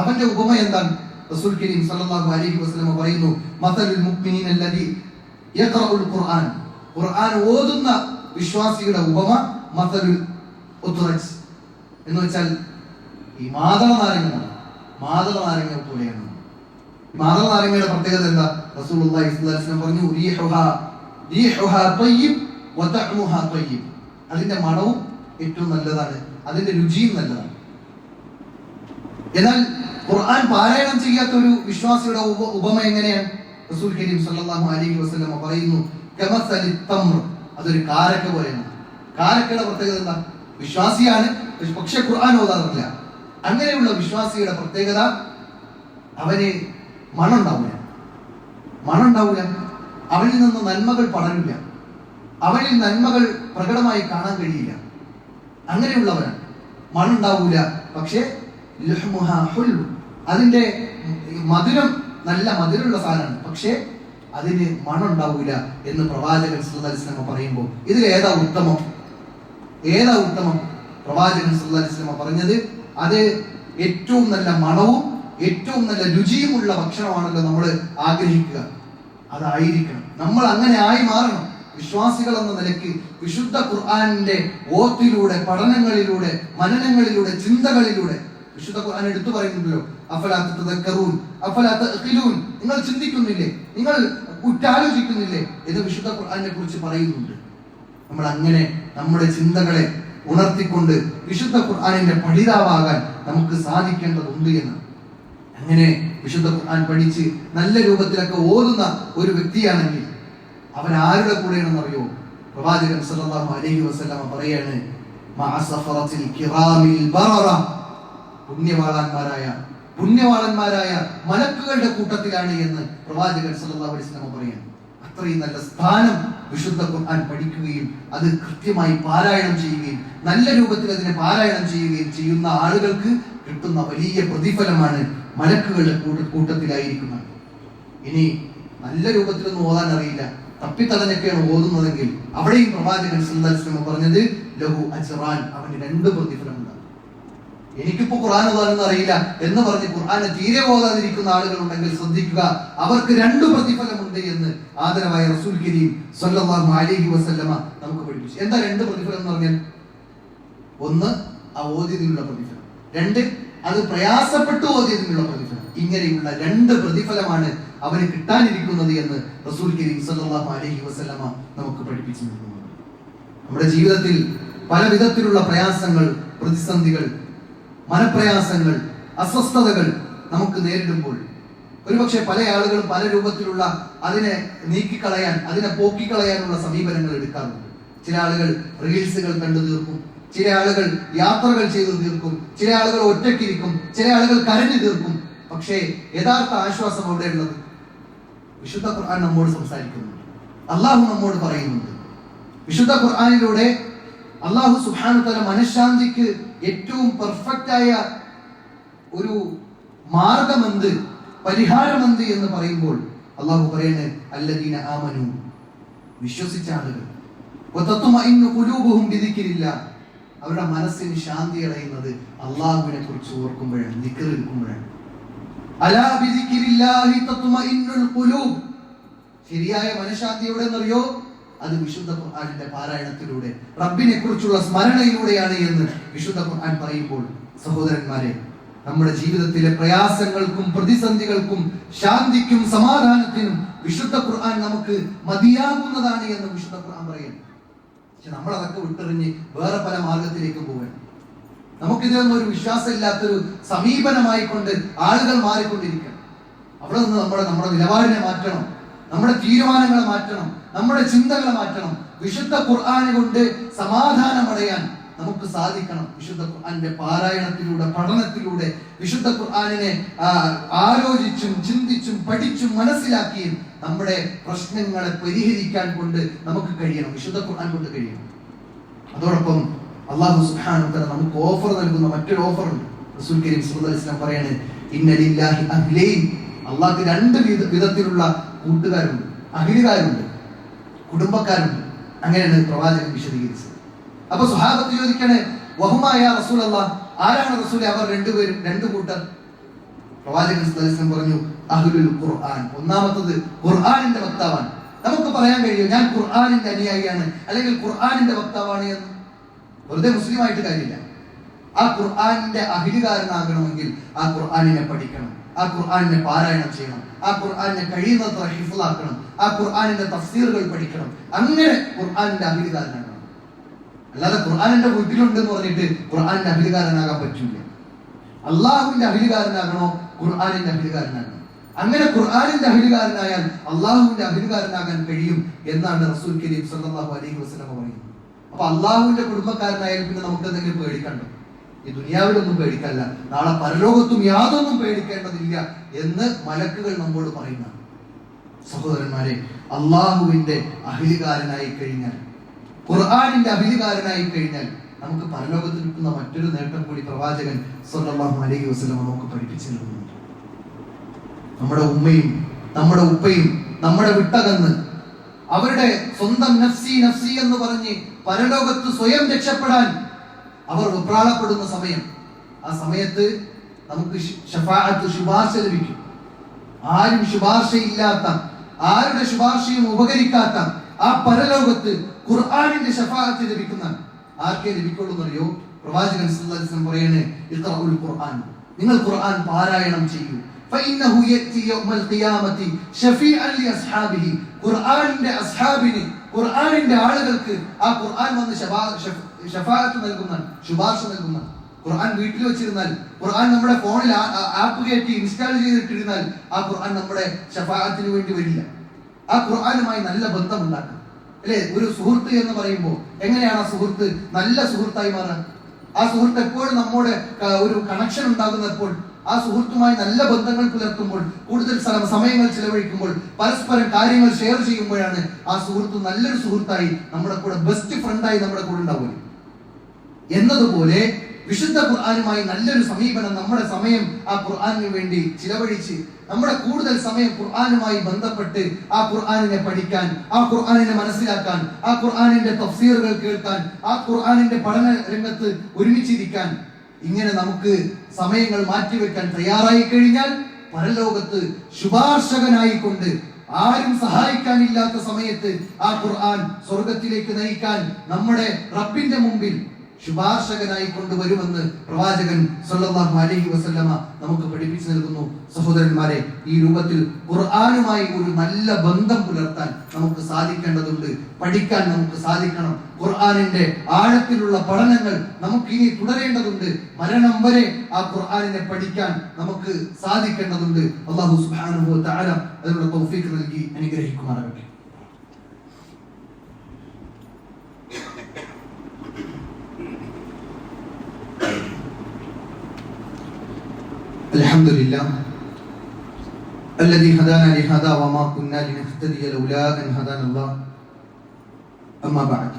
അവന്റെ ഉപമ എന്താണ്? റസൂൽ കരീം സല്ലല്ലാഹു അലൈഹി വസല്ലം പറയുന്നു, മസലുൽ മുഅ്മിനീന അല്ലദീ യഖറഉൽ ഖുർആൻ, ഖുർആൻ ഓതുന്ന വിശ്വാസിയുടെ ഉപമ മസലുൽ ഉദ്റജ്, എന്ന് വെച്ചാൽ ഈ മാതള നാരങ്ങ പോലെയാണ്. മാതള നാരങ്ങയുടെ പ്രത്യേകത എന്താ? റസൂലുള്ളാഹി സ്വല്ലല്ലാഹു അലൈഹി വസല്ലം പറഞ്ഞു, റീഹുഹാ തയ്യിബ് വതഅമുഹാ തയ്യിബ്, അതിന്റെ മണവും ഏറ്റവും നല്ലതാണ്, അതിന്റെ രുചിയും നല്ലതാണ്. എന്നാൽ ഖുർആൻ പാരായണം ചെയ്യാത്ത ഒരു വിശ്വാസിയുടെ ഉപമ എങ്ങനെയാണ്? റസൂൽ കരീം സല്ലല്ലാഹു അലൈഹി വസല്ലം പറയുന്നു, കമസലി തംർ, അതൊരു കാരക്ക പോലെയാണ്. കാരക്കയുടെ പ്രത്യേകത എന്താ? വിശ്വാസിയാണ്, പക്ഷെ ഖുർആൻ ഓതാറില്ല. അങ്ങനെയുള്ള വിശ്വാസിയുടെ പ്രത്യേകത, അവന് മണമുണ്ടാവില്ല, അവനിൽ നിന്ന് നന്മകൾ പടരില്ല, അവനിൽ നന്മകൾ പ്രകടമായി കാണാൻ കഴിയില്ല. അങ്ങനെയുള്ളവരാണ്. മണമുണ്ടാവൂല, പക്ഷേ അതിന്റെ മധുരം നല്ല മധുരമുള്ള സാധനമാണ്, പക്ഷേ അതിന് മണമുണ്ടാവൂല എന്ന് പ്രവാചകൻ സല്ലല്ലാഹു അലൈഹി വസല്ലം പറയുമ്പോൾ ഇതിൽ ഏതാ ഉത്തമം? പ്രവാചകൻ സല്ലല്ലാഹു അലൈഹി വസല്ലം പറഞ്ഞത്, അത് ഏറ്റവും നല്ല മണവും ഏറ്റവും നല്ല രുചിയുമുള്ള ഭക്ഷണമാണല്ലോ നമ്മൾ ആഗ്രഹിക്കുക, അതായിരിക്കണം. നമ്മൾ അങ്ങനെ ആയി മാറണം. വിശ്വാസികൾ എന്ന നിലയ്ക്ക് വിശുദ്ധ ഖുർആനിന്റെ ഓത്തിലൂടെ, പഠനങ്ങളിലൂടെ, മനനങ്ങളിലൂടെ, ചിന്തകളിലൂടെ, വിശുദ്ധ ഖുർആൻ എടുത്തു പറയുന്നുണ്ടല്ലോ, അഫലാ തതക്കറൂൻ അഫലാ തഅഖിലൂൻ, നിങ്ങൾ ചിന്തിക്കുന്നില്ലേ, നിങ്ങൾ ഉറ്റാലോചിക്കുന്നില്ലേ എന്ന് വിശുദ്ധ ഖുർആനെ കുറിച്ച് പറയുന്നുണ്ട്. നമ്മൾ അങ്ങനെ നമ്മുടെ ചിന്തകളെ ഉണർത്തിക്കൊണ്ട് വിശുദ്ധ ഖുർആനിന്റെ പഠിതാവാകാൻ നമുക്ക് സാധിക്കേണ്ടതുണ്ട് എന്ന്. അങ്ങനെ വിശുദ്ധ ഖുർആൻ പഠിച്ച് നല്ല രൂപത്തിലൊക്കെ ഓതുന്ന ഒരു വ്യക്തിയാണെങ്കിൽ അവൻ ആരുടെ കൂടെയാണെന്ന് അറിയോ? പ്രവാചകൻ സല്ലല്ലാഹു അലൈഹി വസല്ലം പറയാണ്, മഅ സഫറത്തിൽ കിറാമിൽ ബററ, പുണ്യവാളന്മാരായ മലക്കുകളുടെ കൂട്ടത്തിലാണ് എന്ന് പ്രവാചകൻ സല്ലല്ലാഹു അലൈഹി വസല്ലം പറയാണ്. അത്രയും നല്ല സ്ഥാനം വിശുദ്ധ ഖുർആൻ പഠിക്കുകയും അത് കൃത്യമായി പാരായണം ചെയ്യുകയും നല്ല രൂപത്തിൽ അതിനെ പാരായണം ചെയ്യുകയും ചെയ്യുന്ന ആളുകൾക്ക് കിട്ടുന്ന വലിയ പ്രതിഫലമാണ് മലക്കുകളുടെ കൂട്ടത്തിലായിരിക്കുന്നത്. ഇനി നല്ല രൂപത്തിലൊന്നും ഓതാൻ അറിയില്ല, തപ്പിത്തടഞ്ഞൊക്കെയാണ് ഓതുന്നതെങ്കിൽ അവിടെയും പ്രവാചകൻ സല്ലല്ലാഹു അലൈഹി വസല്ലം പറഞ്ഞത്, ലഹു അജ്റാൻ, അവന് 2 പ്രതിഫലം ഉണ്ടാകും. എനിക്കിപ്പോ ഖുർആൻ ഓതാനൊന്നും അറിയില്ല എന്ന് പറഞ്ഞ് ഖുർആനെ തീരെ ഓതാതിരിക്കുന്ന ആളുകൾ ഉണ്ടെങ്കിൽ ശ്രദ്ധിക്കുക, അവർക്ക് 2 പ്രതിഫലമുണ്ട് എന്ന് ആദരവായ റസൂൽ കരീം സല്ലല്ലാഹു അലൈഹി വസല്ലമ നമുക്ക് പഠിപ്പിച്ചു. എന്താ 2 പ്രതിഫലം എന്ന് പറഞ്ഞാൽ? 1 ആ ഓതിയതിനുള്ള പ്രതിഫലം, 2 അത് പ്രയാസപ്പെട്ടു ഓതിയതിനുള്ള പ്രതിഫലം. ഇങ്ങനെയുള്ള 2 പ്രതിഫലമാണ് അവന് കിട്ടാനിരിക്കുന്നത് എന്ന് റസൂൽ കരീം സല്ലല്ലാഹു അലൈഹി വസല്ലമ നമുക്ക് പഠിപ്പിച്ചു നൽകുന്നു. നമ്മുടെ ജീവിതത്തിൽ പല വിധത്തിലുള്ള പ്രയാസങ്ങൾ, പ്രതിസന്ധികൾ, മനപ്രയാസങ്ങൾ, അസ്വസ്ഥതകൾ നമുക്ക് നേരിടുമ്പോൾ ഒരുപക്ഷെ പല ആളുകളും പല രൂപത്തിലുള്ള അതിനെ നീക്കിക്കളയാൻ, അതിനെ പോക്കിക്കളയാനുള്ള സമീപനങ്ങൾ എടുക്കാറുണ്ട്. ചില ആളുകൾ റീൽസുകൾ കണ്ടു തീർക്കും, ചില ആളുകൾ യാത്രകൾ ചെയ്തു തീർക്കും, ചില ആളുകൾ ഒറ്റയ്ക്കിരിക്കും, ചില ആളുകൾ കരഞ്ഞു തീർക്കും. പക്ഷേ യഥാർത്ഥ ആശ്വാസം എവിടെയുള്ളത്? വിശുദ്ധ ഖുർആൻ നമ്മോട് സംസാരിക്കുന്നുണ്ട്, അള്ളാഹു നമ്മോട് പറയുന്നുണ്ട്. വിശുദ്ധ ഖുർആനിലൂടെ അള്ളാഹു സുബ്ഹാനഹു വ തആല മനഃശാന്തിക്ക് ഏറ്റവും പെർഫെക്റ്റ് ആയ ഒരു മാർഗമെന്ത്, പരിഹാരമെന്ത് എന്ന് പറയുമ്പോൾ അള്ളാഹു പറയുന്നത്, അല്ലദീന ആമനു, വിശ്വസിച്ച ആളുകൾ, വതത്മഇന്നു ഖുലൂബുഹും ബിദിക്രില്ലാഹ്, അവരുടെ മനസ്സിന് ശാന്തി അടയുന്നത് അള്ളാഹുവിനെ കുറിച്ച് ഓർക്കുമ്പോഴാണ്, ദിക്ർ എടുക്കുമ്പോഴാണ്. അലാ ബിദിക്രില്ലാഹി തത്മഇന്നുൽ ഖുലൂബ്, ശരിയായ മനഃശാന്തി എവിടെയെന്നറിയോ? അത് വിശുദ്ധ ഖുർആനിന്റെ പാരായണത്തിലൂടെ, റബ്ബിനെ കുറിച്ചുള്ള സ്മരണയിലൂടെയാണ് എന്ന് വിശുദ്ധ ഖുർആൻ പറയുമ്പോൾ, സഹോദരന്മാരെ, നമ്മുടെ ജീവിതത്തിലെ പ്രയാസങ്ങൾക്കും പ്രതിസന്ധികൾക്കും ശാന്തിക്കും സമാധാനത്തിനും വിശുദ്ധ ഖുർആൻ നമുക്ക് മതിയാകുന്നതാണ് എന്ന് വിശുദ്ധ ഖുർആൻ പറയുന്നു. പക്ഷെ നമ്മൾ അതൊക്കെ വിട്ടെറിഞ്ഞ് വേറെ പല മാർഗത്തിലേക്കും പോവുകയാണ്. നമുക്കിതൊന്നും ഒരു വിശ്വാസമില്ലാത്തൊരു സമീപനമായി കൊണ്ട് ആളുകൾ മാറിക്കൊണ്ടിരിക്കണം. അവിടെ നിന്ന് നമ്മുടെ നിലപാടിനെ മാറ്റണം, നമ്മുടെ തീരുമാനങ്ങളെ മാറ്റണം, നമ്മുടെ ചിന്തകളെ മാറ്റണം. വിശുദ്ധ ഖുർആനെ കൊണ്ട് സമാധാനമടയാൻ നമുക്ക് സാധിക്കണം. വിശുദ്ധ ഖുർആന്റെ പാരായണത്തിലൂടെ, പഠനത്തിലൂടെ, വിശുദ്ധ ഖുർആനിനെ ആലോചിച്ചും ചിന്തിച്ചും പഠിച്ചും മനസ്സിലാക്കിയും നമ്മുടെ പ്രശ്നങ്ങളെ പരിഹരിക്കാൻ കൊണ്ട് നമുക്ക് കഴിയണം, വിശുദ്ധ ഖുർആൻ കൊണ്ട് കഴിയണം. അതോടൊപ്പം അല്ലാഹു സുബ്ഹാനഹു വ തആല നമുക്ക് ഓഫർ നൽകുന്ന മറ്റൊരു ഓഫർ ഉണ്ട്. റസൂൽ കരീം സല്ലല്ലാഹു അലൈഹി വസല്ലം പറയാണ്, ഇന്ന ലില്ലാഹി അഹ്ലൈൻ, അല്ലാഹുവിന് 2 വിധത്തിലുള്ള കൂട്ടുകാരുണ്ട്, അഹിലുകാരുണ്ട്, കുടുംബക്കാരുണ്ട്. അങ്ങനെയാണ് പ്രവാചകൻ വിശദീകരിച്ചത്. അപ്പൊ സ്വഹാബത്ത് ചോദിക്കണേ, വഹുമായ റസൂലല്ലാഹ്, ആരാണ് റസൂലെ അവർ 2 പേരും, 2 കൂട്ടർ? പ്രവാചകൻ സല്ലല്ലാഹു അലൈഹി വസല്ലം പറഞ്ഞു അഹ്ലുൽ ഖുർആൻ. ഒന്നാമത്തത് ഖുർആനിന്റെ വക്താവാണ്. നമുക്ക് പറയാൻ കഴിയും ഞാൻ ഖുർആനിന്റെ അനുയായിയാണ് അല്ലെങ്കിൽ ഖുർആനിന്റെ വക്താവാണ് എന്ന്? വെറുതെ മുസ്ലിം ആയിട്ട് കാര്യമില്ല. ആ ഖുർആനിന്റെ അഹിലുകാരനാകണമെങ്കിൽ ആ ഖുർആനിനെ പഠിക്കണം, ആ ഖുർആനിനെ പാരായണം ചെയ്യണം, ആ ഖുർആനിനെ കഴിയുന്നത്ര ഹിഫ്ളാക്കണം, ആ ഖുർആനിന്റെ തഫ്സീറുകൾ പഠിക്കണം. അങ്ങനെ ഖുർആനിന്റെ അഹിലുകാരനാകണം. അല്ലാതെ ഖുർആനിന്റെ വീട്ടിലുണ്ട് എന്ന് പറഞ്ഞിട്ട് ഖുർആനിന്റെ അഹിലുകാരനാകാൻ പറ്റില്ല. അള്ളാഹുവിന്റെ അഹിലുകാരനാകണോ ഖുർആനിന്റെ അഹിലുകാരനാകണം. അങ്ങനെ ഖുർആനിന്റെ അഹിലുകാരനായാൽ അള്ളാഹുവിന്റെ അഹിലുകാരനാകാൻ കഴിയും എന്നാണ് റസൂൽ കരീം സല്ലല്ലാഹു അലൈഹി വസല്ലം പറയുന്നത്. അപ്പൊ അള്ളാഹുവിന്റെ കുടുംബക്കാരനായാൽ പിന്നെ നമുക്ക് എന്തെങ്കിലും പേടിക്കണ്ടോ? ഈ ദുനിയാവിലൊന്നും പേടിക്കല്ല, നാളെ പരലോകത്തും യാതൊന്നും പേടിക്കേണ്ടതില്ല എന്ന് മലക്കുകൾ നമ്മോട് പറയുന്നതാണ്. സഹോദരന്മാരെ, അള്ളാഹുവിന്റെ അഹിലുകാരനായി കഴിഞ്ഞാൽ, ഖുർആനിന്റെ അഹിലുകാരനായി കഴിഞ്ഞാൽ നമുക്ക് പരലോകത്തിൽ കിട്ടുന്ന മറ്റൊരു നേട്ടം കൂടി പ്രവാചകൻ സല്ലല്ലാഹു അലൈഹി വസല്ലം നമുക്ക് പഠിപ്പിച്ചു നൽകുന്നുണ്ട്. നമ്മുടെ ഉമ്മയും നമ്മുടെ ഉപ്പയും നമ്മുടെ വിട്ടകന്ന് അവരുടെ സ്വന്തം നഫ്സി നഫ്സി എന്ന് പറഞ്ഞ് പരലോകത്ത് സ്വയം രക്ഷപ്പെടാൻ അവർ വെപ്രാളപ്പെടുന്ന സമയം, ആ സമയത്ത് നമുക്ക് ശഫാഅത്ത് ശുപാർശ ലഭിക്കും. ആരും ശുപാർശയില്ലാത്ത, ആരുടെ ശുപാർശയും ഉപകരിക്കാത്ത ആ പരലോകത്ത് ഖുർആനിന്റെ ശഫാഅത്ത് ലഭിക്കുന്ന ആർക്കേ ലഭിക്കുള്ളൂ എന്നറിയോ? പ്രവാചകൻ സല്ലല്ലാഹു അലൈഹി വസല്ലം പറയാണ് ഇഖ്റഉൽ ഖുർആൻ, നിങ്ങൾ ഖുർആൻ പാരായണം ചെയ്യൂ. ഫഇന്നഹു യഅതി യൗമൽ ഖിയാമത്തി ശഫീഅൻ ലിഅസ്ഹാബിഹി, ഖുർആനിന്റെ അസ്ഹാബിന്, ഖുർആനിന്റെ ആളുകൾക്ക് ആ ഖുർആൻ വന്ന് ശഫാഅത്ത് നൽകുന്ന, ശുപാർശ നൽകുന്ന. ഖുർആൻ വീട്ടിൽ വെച്ചിരുന്നാൽ, ഖുർആൻ നമ്മുടെ ഫോണിൽ ആപ്പ് കയറ്റി ഇൻസ്റ്റാൾ ചെയ്തിട്ടിരുന്നാൽ ആ ഖുർആൻ നമ്മുടെ ശഫാഅത്തിന് വേണ്ടി വരില്ല. ആ ഖുർആനുമായി നല്ല ബന്ധം ഉണ്ടാക്കുക, അല്ലെ? ഒരു സുഹൃത്ത് എന്ന് പറയുമ്പോൾ എങ്ങനെയാണ് ആ സുഹൃത്ത് നല്ല സുഹൃത്തായി മാറുക? ആ സുഹൃത്ത് എപ്പോഴും നമ്മോട് ഒരു കണക്ഷൻ ഉണ്ടാകുന്നപ്പോൾ, ആ സുഹൃത്തുമായി നല്ല ബന്ധങ്ങൾ പുലർത്തുമ്പോൾ, കൂടുതൽ സമയങ്ങൾ ചിലവഴിക്കുമ്പോൾ, പരസ്പരം കാര്യങ്ങൾ ഷെയർ ചെയ്യുമ്പോഴാണ് ആ സുഹൃത്ത് നല്ലൊരു സുഹൃത്തായി നമ്മുടെ കൂടെ, ബെസ്റ്റ് ഫ്രണ്ടായി നമ്മുടെ കൂടെ ഉണ്ടാവുക. എന്നതുപോലെ വിശുദ്ധ ഖുർആനുമായി നല്ലൊരു സമീപനം, നമ്മുടെ സമയം ആ ഖുർആനിന് വേണ്ടി ചിലവഴിച്ച് നമ്മുടെ കൂടുതൽ സമയം ഖുർആനുമായി ബന്ധപ്പെട്ട് ആ ഖുർആനിനെ പഠിക്കാൻ, ആ ഖുർആനിനെ മനസ്സിലാക്കാൻ, ആ ഖുർആനിന്റെ തഫ്സീറുകൾ കേൾക്കാൻ, ആ ഖുർആനിന്റെ പഠന രംഗത്ത് ഒരുമിച്ചിരിക്കാൻ, ഇങ്ങനെ നമുക്ക് സമയങ്ങൾ മാറ്റിവെക്കാൻ തയ്യാറായി കഴിഞ്ഞാൽ പരലോകത്ത് ശുപാർശകനായിക്കൊണ്ട്, ആരും സഹായിക്കാനില്ലാത്ത സമയത്ത് ആ ഖുർആൻ സ്വർഗത്തിലേക്ക് നയിക്കാൻ നമ്മുടെ റബ്ബിന്റെ മുമ്പിൽ ശുപാർശകനായി കൊണ്ടുവരുമെന്ന് പ്രവാചകൻ സല്ലല്ലാഹു അലൈഹി വസല്ലമ നമുക്ക് പഠിപ്പിച്ചു നൽകുന്നു. സഹോദരന്മാരെ, ഈ രൂപത്തിൽ ഖുർആനുമായി ഒരു നല്ല ബന്ധം പുലർത്താൻ നമുക്ക് സാധിക്കേണ്ടതുണ്ട്, പഠിക്കാൻ നമുക്ക് സാധിക്കണം. ഖുർആനിന്റെ ആഴത്തിലുള്ള പഠനങ്ങൾ നമുക്ക് ഇനി തുടരേണ്ടതുണ്ട്. മരണം വരെ ആ ഖുർആനിനെ പഠിക്കാൻ നമുക്ക് സാധിക്കേണ്ടതുണ്ട്. അല്ലാഹു സുബ്ഹാനഹു വ തആല അതിനുള്ള തൗഫീഖ് നൽകി അനുഗ്രഹിക്കുമാറാകട്ടെ. الحمد لله الذي هدانا لهذا وما كنا لنهتدي لولا أن هدانا الله أما بعد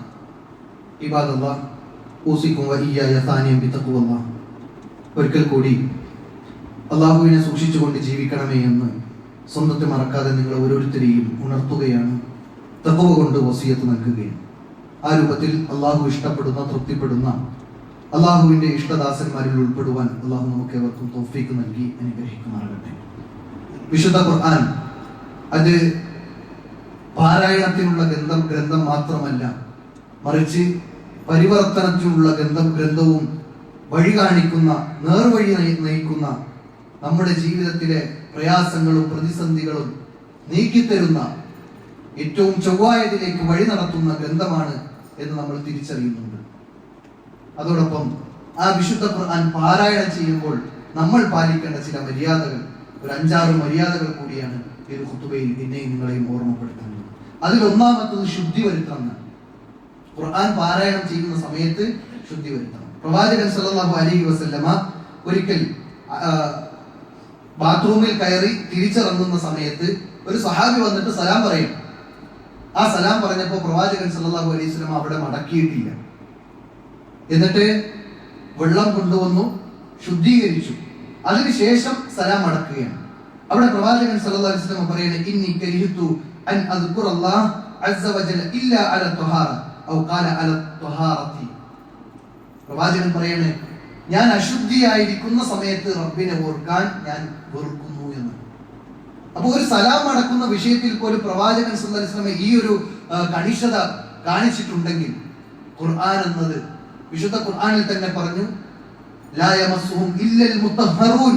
عباد الله أوصيكم وإياي ثانيا بتقوى الله. ഒരിക്കൽ കൂടി അള്ളാഹുവിനെ സൂക്ഷിച്ചുകൊണ്ട് ജീവിക്കണമേ എന്ന് സ്വന്തത്തെ മറക്കാതെ നിങ്ങൾ ഓരോരുത്തരെയും ഉണർത്തുകയാണ്, തഖ്വ കൊണ്ട് വസിയത്ത് നൽകുകയാണ്. ആ രൂപത്തിൽ അള്ളാഹു ഇഷ്ടപ്പെടുന്ന, തൃപ്തിപ്പെടുന്ന അള്ളാഹുവിന്റെ ഇഷ്ടദാസന്മാരിൽ ഉൾപ്പെടുവാൻ അള്ളാഹു നമുക്ക് ഏവർക്കും തൗഫീഖ് നൽകി അനുഗ്രഹിക്കുമാറാകട്ടെ. വിശുദ്ധ ഖുർആൻ അത് പാരായണത്തിനുള്ള ഗ്രന്ഥം മാത്രമല്ല, മറിച്ച് പരിവർത്തനത്തിനുള്ള ഗ്രന്ഥവും വഴി കാണിക്കുന്ന, നേർവഴി നയിക്കുന്ന, നമ്മുടെ ജീവിതത്തിലെ പ്രയാസങ്ങളും പ്രതിസന്ധികളും നീക്കിത്തരുന്ന, ഏറ്റവും ചൊവ്വായതിലേക്ക് വഴി നടത്തുന്ന ഗ്രന്ഥമാണ് എന്ന് നമ്മൾ തിരിച്ചറിയുന്നുണ്ട്. അതോടൊപ്പം ആ വിശുദ്ധ ഖുർആൻ പാരായണം ചെയ്യുമ്പോൾ നമ്മൾ പാലിക്കേണ്ട ചില മര്യാദകൾ, ഒരു 5-6 മര്യാദകൾ കൂടിയാണ് ഈ ഖുതുബയിൽ എന്നെയും നിങ്ങളെയും ഓർമ്മപ്പെടുത്തുന്നത്. അതിൽ ഒന്നാമത്തത് ശുദ്ധി വരുത്തണം. ഖുർആൻ പാരായണം ചെയ്യുന്ന സമയത്ത് ശുദ്ധി വരുത്തണം. പ്രവാചകൻ സല്ലല്ലാഹു അലൈഹി വസല്ലമ ഒരിക്കൽ ബാത്റൂമിൽ കയറി തിരിച്ചിറങ്ങുന്ന സമയത്ത് ഒരു സഹാബി വന്നിട്ട് സലാം പറയും. ആ സലാം പറഞ്ഞപ്പോൾ പ്രവാചകൻ സല്ലല്ലാഹു അലൈഹി വസല്ലമ അവിടെ മടക്കിയിട്ടില്ല. എന്നിട്ട് വെള്ളം കൊണ്ടുവന്നു, ശുദ്ധീകരിച്ചു, അതിനുശേഷം സലാം മടക്കുകയാണ്. അവിടെ പ്രവാചകൻ സല്ലല്ലാഹു അലൈഹി വസല്ലം പറയുന്നത് ഇന്നി കരിഹതു അൻ അദ്കുറല്ലാഹ് അസ്സ വജല്ല ഇല്ലാ അല ത്വഹാറ ഔ ഖാല അല ത്വഹാറതി. പ്രവാചകൻ പറയുന്നത് ഞാൻ അശുദ്ധിയായിരിക്കുന്ന സമയത്ത് റബ്ബിനെ ഓർക്കാൻ ഞാൻ വെറുക്കുന്നു എന്ന്. അപ്പോൾ ഒരു സലാം അടക്കുന്ന വിഷയത്തിൽ പോലും പ്രവാചകൻ സല്ലല്ലാഹു അലൈഹി വസല്ലം ഈ ഒരു കണിശത കാണിച്ചിട്ടുണ്ടെങ്കിൽ, ഖുർആൻ എന്നത് വിശുദ്ധ ഖുർആനിൽ തന്നെ പറഞ്ഞു, ലാ യമസ്സുഹും ഇല്ലൽ മുത്തഹ്ഹറൂൻ,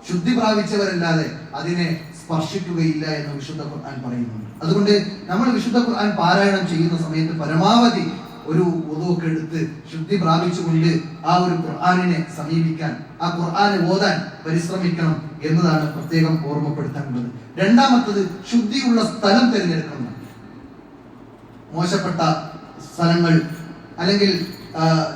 ശുദ്ധി പ്രാപിച്ചവരല്ലാതെ അതിനെ സ്പർശിക്കുകയില്ല എന്ന് വിശുദ്ധ ഖുർആൻ പറയുന്നുണ്ട്. അതുകൊണ്ട് നമ്മൾ വിശുദ്ധ ഖുർആൻ പാരായണം ചെയ്യുന്ന സമയത്ത് പരമാവധി ഒരു വുദൂഅൊക്കെ എടുത്ത് ശുദ്ധി പ്രാപിച്ചുകൊണ്ട് ആ ഒരു ഖുർആനിനെ സമീപിക്കാൻ, ആ ഖുർആനെ ഓതാൻ പരിശ്രമിക്കണം എന്നതാണ് പ്രത്യേകം ഓർമ്മപ്പെടുത്താനുള്ളത്. രണ്ടാമത്തത് ശുദ്ധിയുള്ള സ്ഥലം തിരഞ്ഞെടുക്കണം. മോശപ്പെട്ട സ്ഥലങ്ങൾ അല്ലെങ്കിൽ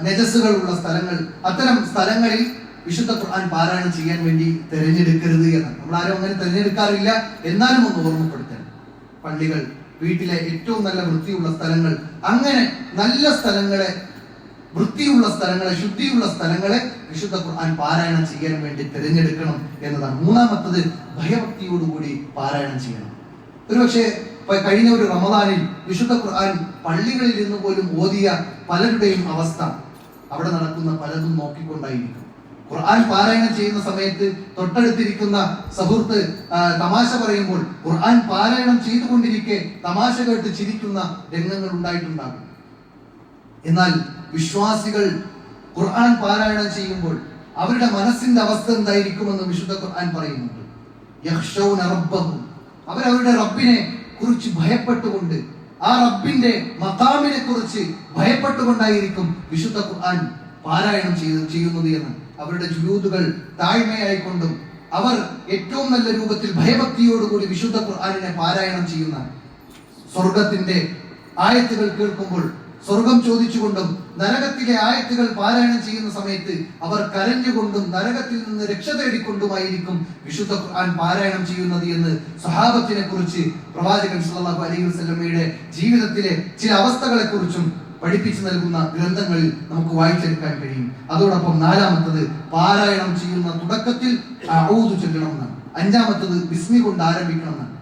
നജസ്സുകളുള്ള സ്ഥലങ്ങൾ, അത്തരം സ്ഥലങ്ങളിൽ വിശുദ്ധ ഖുർആൻ പാരായണം ചെയ്യാൻ വേണ്ടി തിരഞ്ഞെടുക്കരുത് എന്ന് നമ്മൾ ആരും അങ്ങനെ തിരഞ്ഞെടുക്കാറില്ല. എന്നാലും ഒന്ന് ഓർമ്മപ്പെടുത്താൻ, പള്ളികൾ, വീട്ടിലെ ഏറ്റവും നല്ല വൃത്തിയുള്ള സ്ഥലങ്ങൾ, അങ്ങനെ നല്ല സ്ഥലങ്ങളെ, വൃത്തിയുള്ള സ്ഥലങ്ങളെ, ശുദ്ധിയുള്ള സ്ഥലങ്ങളെ വിശുദ്ധ ഖുർആൻ പാരായണം ചെയ്യാൻ വേണ്ടി തിരഞ്ഞെടുക്കണം എന്നതാണ്. മൂന്നാമത്തത് ഭയഭക്തിയോടുകൂടി പാരായണം ചെയ്യണം. ഒരുപക്ഷെ കഴിഞ്ഞ ഒരു റമദാനിൽ വിശുദ്ധ ഖുർആൻ പള്ളികളിൽ നിന്ന് പോലും ഓതിയ പലരുടെയും അവസ്ഥ അവിടെ നടക്കുന്ന പലതും നോക്കിക്കൊണ്ടായിരിക്കും. ഖുർആൻ പാരായണം ചെയ്യുന്ന സമയത്ത് തൊട്ടടുത്തിരിക്കുന്ന സുഹൃത്ത് തമാശ പറയുമ്പോൾ ഖുർആൻ പാരായണം ചെയ്തുകൊണ്ടിരിക്കെ തമാശ കേട്ട് ചിരിക്കുന്ന രംഗങ്ങൾ ഉണ്ടായിട്ടുണ്ടാകും. എന്നാൽ വിശ്വാസികൾ ഖുർആൻ പാരായണം ചെയ്യുമ്പോൾ അവരുടെ മനസ്സിന്റെ അവസ്ഥ എന്തായിരിക്കുമെന്ന് വിശുദ്ധ ഖുർആൻ പറയുന്നുണ്ട്. യഖ്ശൗന റബ്ബഹും, അവരവരുടെ റബ്ബിനെ കുറിച്ച് ഭയപ്പെട്ടുകൊണ്ട്, ആ റബ്ബിന്റെ മഖാമിനെ കുറിച്ച് ഭയപ്പെട്ടുകൊണ്ടായിരിക്കും വിശുദ്ധ ഖുർആൻ പാരായണം ചെയ്യുന്നത് എന്ന്. അവരുടെ ജുലൂദുകൾ താഴ്മയായിക്കൊണ്ടും അവർ ഏറ്റവും നല്ല രൂപത്തിൽ ഭയഭക്തിയോടുകൂടി വിശുദ്ധ ഖുർആനിനെ പാരായണം ചെയ്യുന്ന, സ്വർഗത്തിന്റെ ആയത്തുകൾ കേൾക്കുമ്പോൾ സ്വർഗം ചോദിച്ചുകൊണ്ടും നരകത്തിലെ ആയത്തുകൾ പാരായണം ചെയ്യുന്ന സമയത്ത് അവർ കരഞ്ഞുകൊണ്ടും നരകത്തിൽ നിന്ന് രക്ഷ തേടിക്കൊണ്ടുമായിരിക്കും വിശുദ്ധ ഖുർആൻ പാരായണം ചെയ്യുന്നത് എന്ന് സ്വഹാബത്തിനെ കുറിച്ച് പ്രവാചകൻ സല്ലല്ലാഹു അലൈഹി വസല്ലമയുടെ ജീവിതത്തിലെ ചില അവസ്ഥകളെ കുറിച്ചും പഠിപ്പിച്ചു നൽകുന്ന ഗ്രന്ഥങ്ങളിൽ നമുക്ക് വായിച്ചെടുക്കാൻ കഴിയും. അതോടൊപ്പം നാലാമത്തത് പാരായണം ചെയ്യുന്ന തുടക്കത്തിൽ അഊദു ചൊല്ലണം എന്നാണ്. അഞ്ചാമത്തത് ബിസ്മി കൊണ്ട് ആരംഭിക്കണം എന്നാണ്.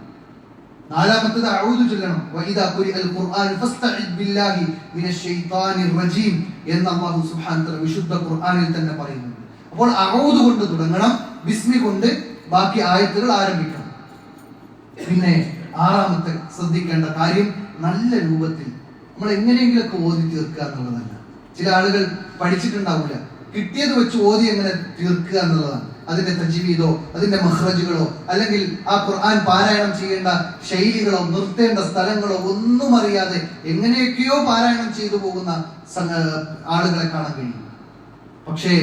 നാലാമത്തത് അഊദു ചൊല്ലണം. വഇദാ ഖുരിഅൽ ഖുർആൻ ഫസ്തഇദ് ബില്ലാഹി മിനശ് ശൈത്താനിർ റജീം എന്ന് അല്ലാഹു സുബ്ഹാനഹു വ തആല വിശുദ്ധ ഖുർആനിൽ തന്നെ പറയുന്നുണ്ട്. അപ്പോൾ അഊദു കൊണ്ട് തുടങ്ങണം, ബിസ്മി കൊണ്ട് ബാക്കി ആയത്തുകൾ ആരംഭിക്കണം. പിന്നെ ആറാമത്തെ ശ്രദ്ധിക്കേണ്ട കാര്യം, നല്ല രൂപത്തിൽ നമ്മൾ എങ്ങനെയെങ്കിലൊക്കെ ഓതി തീർക്കുക എന്നുള്ളതല്ല. ചില ആളുകൾ പഠിച്ചിട്ടുണ്ടാവില്ല, കിട്ടിയത് വെച്ച് ഓതി എങ്ങനെ തീർക്കുക എന്നുള്ളതാണ്. അതിന്റെ തജ്വീദോ അതിന്റെ മഖ്റജുകളോ അല്ലെങ്കിൽ ആ ഖുർആൻ പാരായണം ചെയ്യേണ്ട ശൈലികളോ നിർത്തേണ്ട സ്ഥലങ്ങളോ ഒന്നും അറിയാതെ എങ്ങനെയൊക്കെയോ പാരായണം ചെയ്തു പോകുന്ന ആളുകളെ കാണാൻ കഴിയും. പക്ഷേ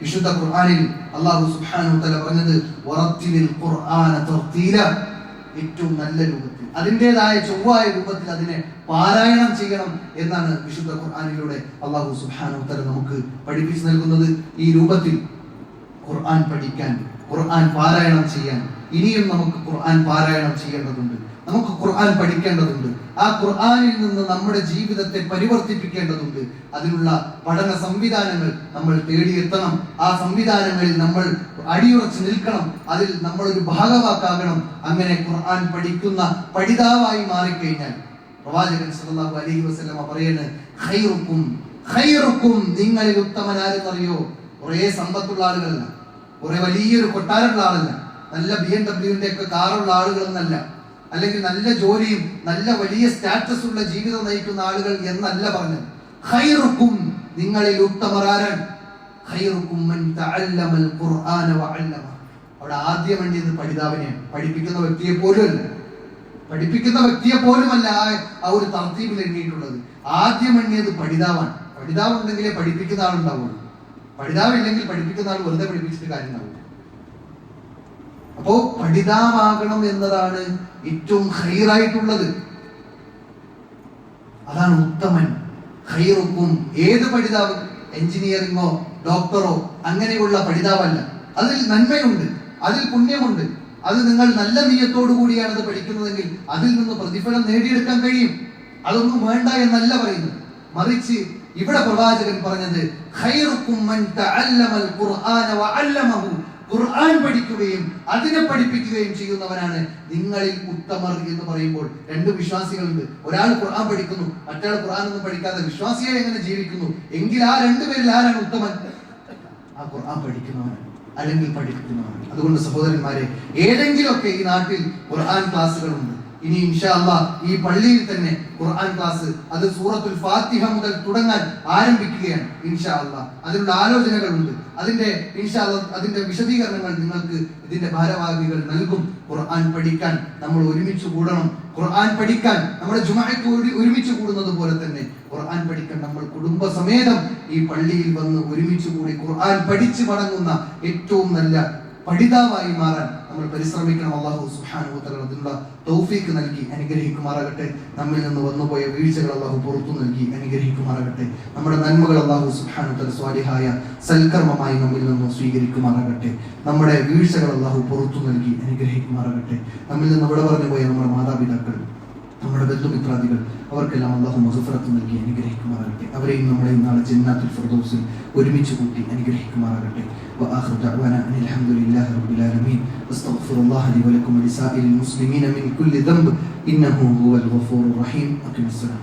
വിശുദ്ധ ഖുർആനിൽ അല്ലാഹു സുബ്ഹാനഹു വ തആല പറഞ്ഞത് വറത്തിലിൽ ഖുർആന തർത്തീല, ഏറ്റവും നല്ല രൂപത്തിൽ അതിൻ്റെതായ ചൊവ്വായ രൂപത്തിൽ അതിനെ പാരായണം ചെയ്യണം എന്നാണ് വിശുദ്ധ ഖുർആനിലൂടെ അല്ലാഹു സുബ്ഹാനഹു വ തആല നമുക്ക് പഠിപ്പിച്ചു നൽകുന്നത്. ഈ രൂപത്തിൽ ഖുർആൻ പഠിക്കാൻ, ഖുർആൻ പാരായണം ചെയ്യാൻ ഇനിയും നമുക്ക് ഖുർആൻ പാരായണം ചെയ്യേണ്ടതുണ്ട്, നമുക്ക് ഖുർആൻ പഠിക്കേണ്ടതുണ്ട്. ആ ഖുർആനിൽ നിന്ന് നമ്മുടെ ജീവിതത്തെ പരിവർത്തിപ്പിക്കേണ്ടതുണ്ട്. അതിനുള്ള പഠന സംവിധാനങ്ങൾ നമ്മൾ തേടിയെത്തണം. ആ സംവിധാനങ്ങളിൽ നമ്മൾ അടിയുറച്ച് നിൽക്കണം. അതിൽ നമ്മൾ ഒരു ഭാഗവാക്കാകണം. അങ്ങനെ ഖുർആൻ പഠിക്കുന്ന പഠിതാവായി മാറിക്കഴിഞ്ഞാൽ പ്രവാചകൻ സല്ലല്ലാഹു അലൈഹി വസല്ലമ പറയുന്നത്, ഖൈറുക്കും നിങ്ങളിൽ ഉത്തമൻ ആരെന്നറിയോ? കുറെ സമ്പത്തുള്ള ആളുകളല്ല, കുറെ വലിയൊരു കൊട്ടാരമുള്ള ആളല്ല, നല്ല BMW ഒക്കെ കാറുള്ള ആളുകളെന്നല്ല, അല്ലെങ്കിൽ നല്ല ജോലിയും നല്ല വലിയ സ്റ്റാറ്റസ് ഉള്ള ജീവിതം നയിക്കുന്ന ആളുകൾ എന്നല്ല പറഞ്ഞത്. ഖൈറുക്കും നിങ്ങളിൽ ഉത്തമർ ആരാണ്? ഖൈറുക്കും മൻ തഅല്ലമൽ ഖുർആന വഅല്ലമ. അവിടെ ആദ്യം വേണ്ടിയത് പഠിതാവിനെയാണ്, പഠിപ്പിക്കുന്ന വ്യക്തിയെ പോലും അല്ല, പഠിപ്പിക്കുന്ന വ്യക്തിയെ പോലുമല്ല ആ ഒരു തർത്തീബിൽ എണ്ണിയിട്ടുള്ളത്. ആദ്യം എണ്ണിയത് പഠിതാവാണ്. പഠിതാവ് ഉണ്ടെങ്കിലേ പഠിപ്പിക്കുന്ന ആളുണ്ടാവുള്ളൂ. പഠിതാവില്ലെങ്കിൽ പഠിപ്പിക്കുന്ന ആൾ വെറുതെ പഠിപ്പിച്ചിട്ട് കാര്യം ഉണ്ടാവില്ല. അപ്പോ പഠിതാവാകണം എന്നതാണ് ഏറ്റവും ഖൈറായിട്ടുള്ളത്, അതാണ് ഉത്തമൻ. ഖൈറുക്കും ഏത് പഠിതാവ്? എഞ്ചിനീയറിംഗോ ഡോക്ടറോ അങ്ങനെയുള്ള പഠിതാവല്ല. അതിൽ നന്മയുണ്ട്, അതിൽ പുണ്യമുണ്ട്. അത് നിങ്ങൾ നല്ല നിയ്യത്തോടു കൂടിയാണ് അത് പഠിക്കുന്നതെങ്കിൽ അതിൽ നിന്ന് പ്രതിഫലം നേടിയെടുക്കാൻ കഴിയും. അതൊന്നും വേണ്ട എന്നല്ല പറയുന്നത്. മറിച്ച് ഇവിടെ പ്രവാചകൻ പറഞ്ഞത് ഖൈറുക്കും മൻ തഅല്ലമൽ ഖുർആന വഅല്ലമഹു, ഖുർആൻ പഠിക്കുകയും അതിനെ പഠിപ്പിക്കുകയും ചെയ്യുന്നവനാണ് നിങ്ങളിൽ ഉത്തമർ എന്ന് പറയുമ്പോൾ രണ്ട് വിശ്വാസികളുണ്ട്. ഒരാൾ ഖുർആൻ പഠിക്കുന്നു, മറ്റൊരാൾ ഖുർആൻ ഒന്നും പഠിക്കാതെ വിശ്വാസിയെ എങ്ങനെ ജീവിക്കുന്നു എങ്കിൽ ആ രണ്ടുപേരിൽ ആരാണ് ഉത്തമൻ? ആ ഖുർആൻ പഠിക്കുന്നവനാണ് അല്ലെങ്കിൽ പഠിപ്പിക്കുന്നവനാണ്. അതുകൊണ്ട് സഹോദരന്മാരെ, ഏതെങ്കിലുമൊക്കെ ഈ നാട്ടിൽ ഖുർആൻ ക്ലാസ്സുകളുണ്ട്. ഇനി ഇൻഷാ അല്ലാഹ് ഈ പള്ളിയിൽ തന്നെ ഖുർആൻ ക്ലാസ് അത് സൂറത്തുൽ ഫാത്തിഹ മുതൽ തുടങ്ങാൻ ആരംഭിക്കുകയാണ് ഇൻഷാ അല്ലാഹ്. അതിനുള്ള ആലോചനകളുണ്ട്. അതിന്റെ ഇൻഷാ അല്ലാഹ് അതിന്റെ വിശദീകരണങ്ങൾ നിങ്ങൾക്ക് ഇതിന്റെ ഭാരവാഹികൾ നൽകും. ഖുർആൻ പഠിക്കാൻ നമ്മൾ ഒരുമിച്ച് കൂടണം. ഖുർആൻ പഠിക്കാൻ നമ്മുടെ ജുമുഅയ്ക്ക് ഒരുമിച്ച് കൂടുന്നത് പോലെ തന്നെ ഖുർആൻ പഠിക്കാൻ നമ്മൾ കുടുംബസമേതം ഈ പള്ളിയിൽ വന്ന് ഒരുമിച്ച് കൂടി ഖുർആൻ പഠിച്ചു മടങ്ങുന്ന ഏറ്റവും നല്ല പഠിതാവായി മാറാൻ നമ്മൾ പരിശ്രമിക്കണം. അല്ലാഹു സുബ്ഹാനഹു വ തആല അതിനുള്ള തൗഫീഖ് നൽകി അനുഗ്രഹിക്കുമാറാകട്ടെ. നമ്മിൽ നിന്ന് വന്നുപോയ വീഴ്ചകൾ അല്ലാഹു പുറത്തു നൽകി അനുഗ്രഹിക്കുമാറാകട്ടെ. നമ്മുടെ നന്മകൾ അല്ലാഹു സുബ്ഹാനഹു വ തആല സ്വാലിഹായ സൽക്കർമ്മമായി നമ്മിൽ നിന്ന് സ്വീകരിക്കുമാറാകട്ടെ. നമ്മുടെ വീഴ്ചകൾ അല്ലാഹു പുറത്തു നൽകി അനുഗ്രഹിക്കുമാറാകട്ടെ. നമ്മിൽ നിന്ന് ഇവിടെ പറഞ്ഞു പോയ നമ്മുടെ മാതാപിതാക്കൾ, നമ്മുടെ ബന്ധുമിത്രാദികൾ, അവർക്കെല്ലാം അല്ലാഹു മഗ്ഫിറത്ത് നൽകി അനുഗ്രഹിക്കുമാറാകട്ടെ. അവരെയും നമ്മളെയും നാളെ ജന്നാത്തുൽ ഫിർദൗസിൽ ഒരുമിച്ച് കൂട്ടി അനുഗ്രഹിക്കുമാറാകട്ടെ. വആഖിറു ദഅ്വാനാ അനിൽ ഹംദുലില്ലാഹി റബ്ബിൽ ആലമീൻ. അസ്തഗ്ഫിറുല്ലാഹ ലി വലക്കും വലിസാഇരിൽ മുസ്ലിമീന മിൻ കുല്ലി ദംബ് ഇന്നഹു ഹുവൽ ഗഫൂറുർ റഹീം. അഖിമിസ്സലാം.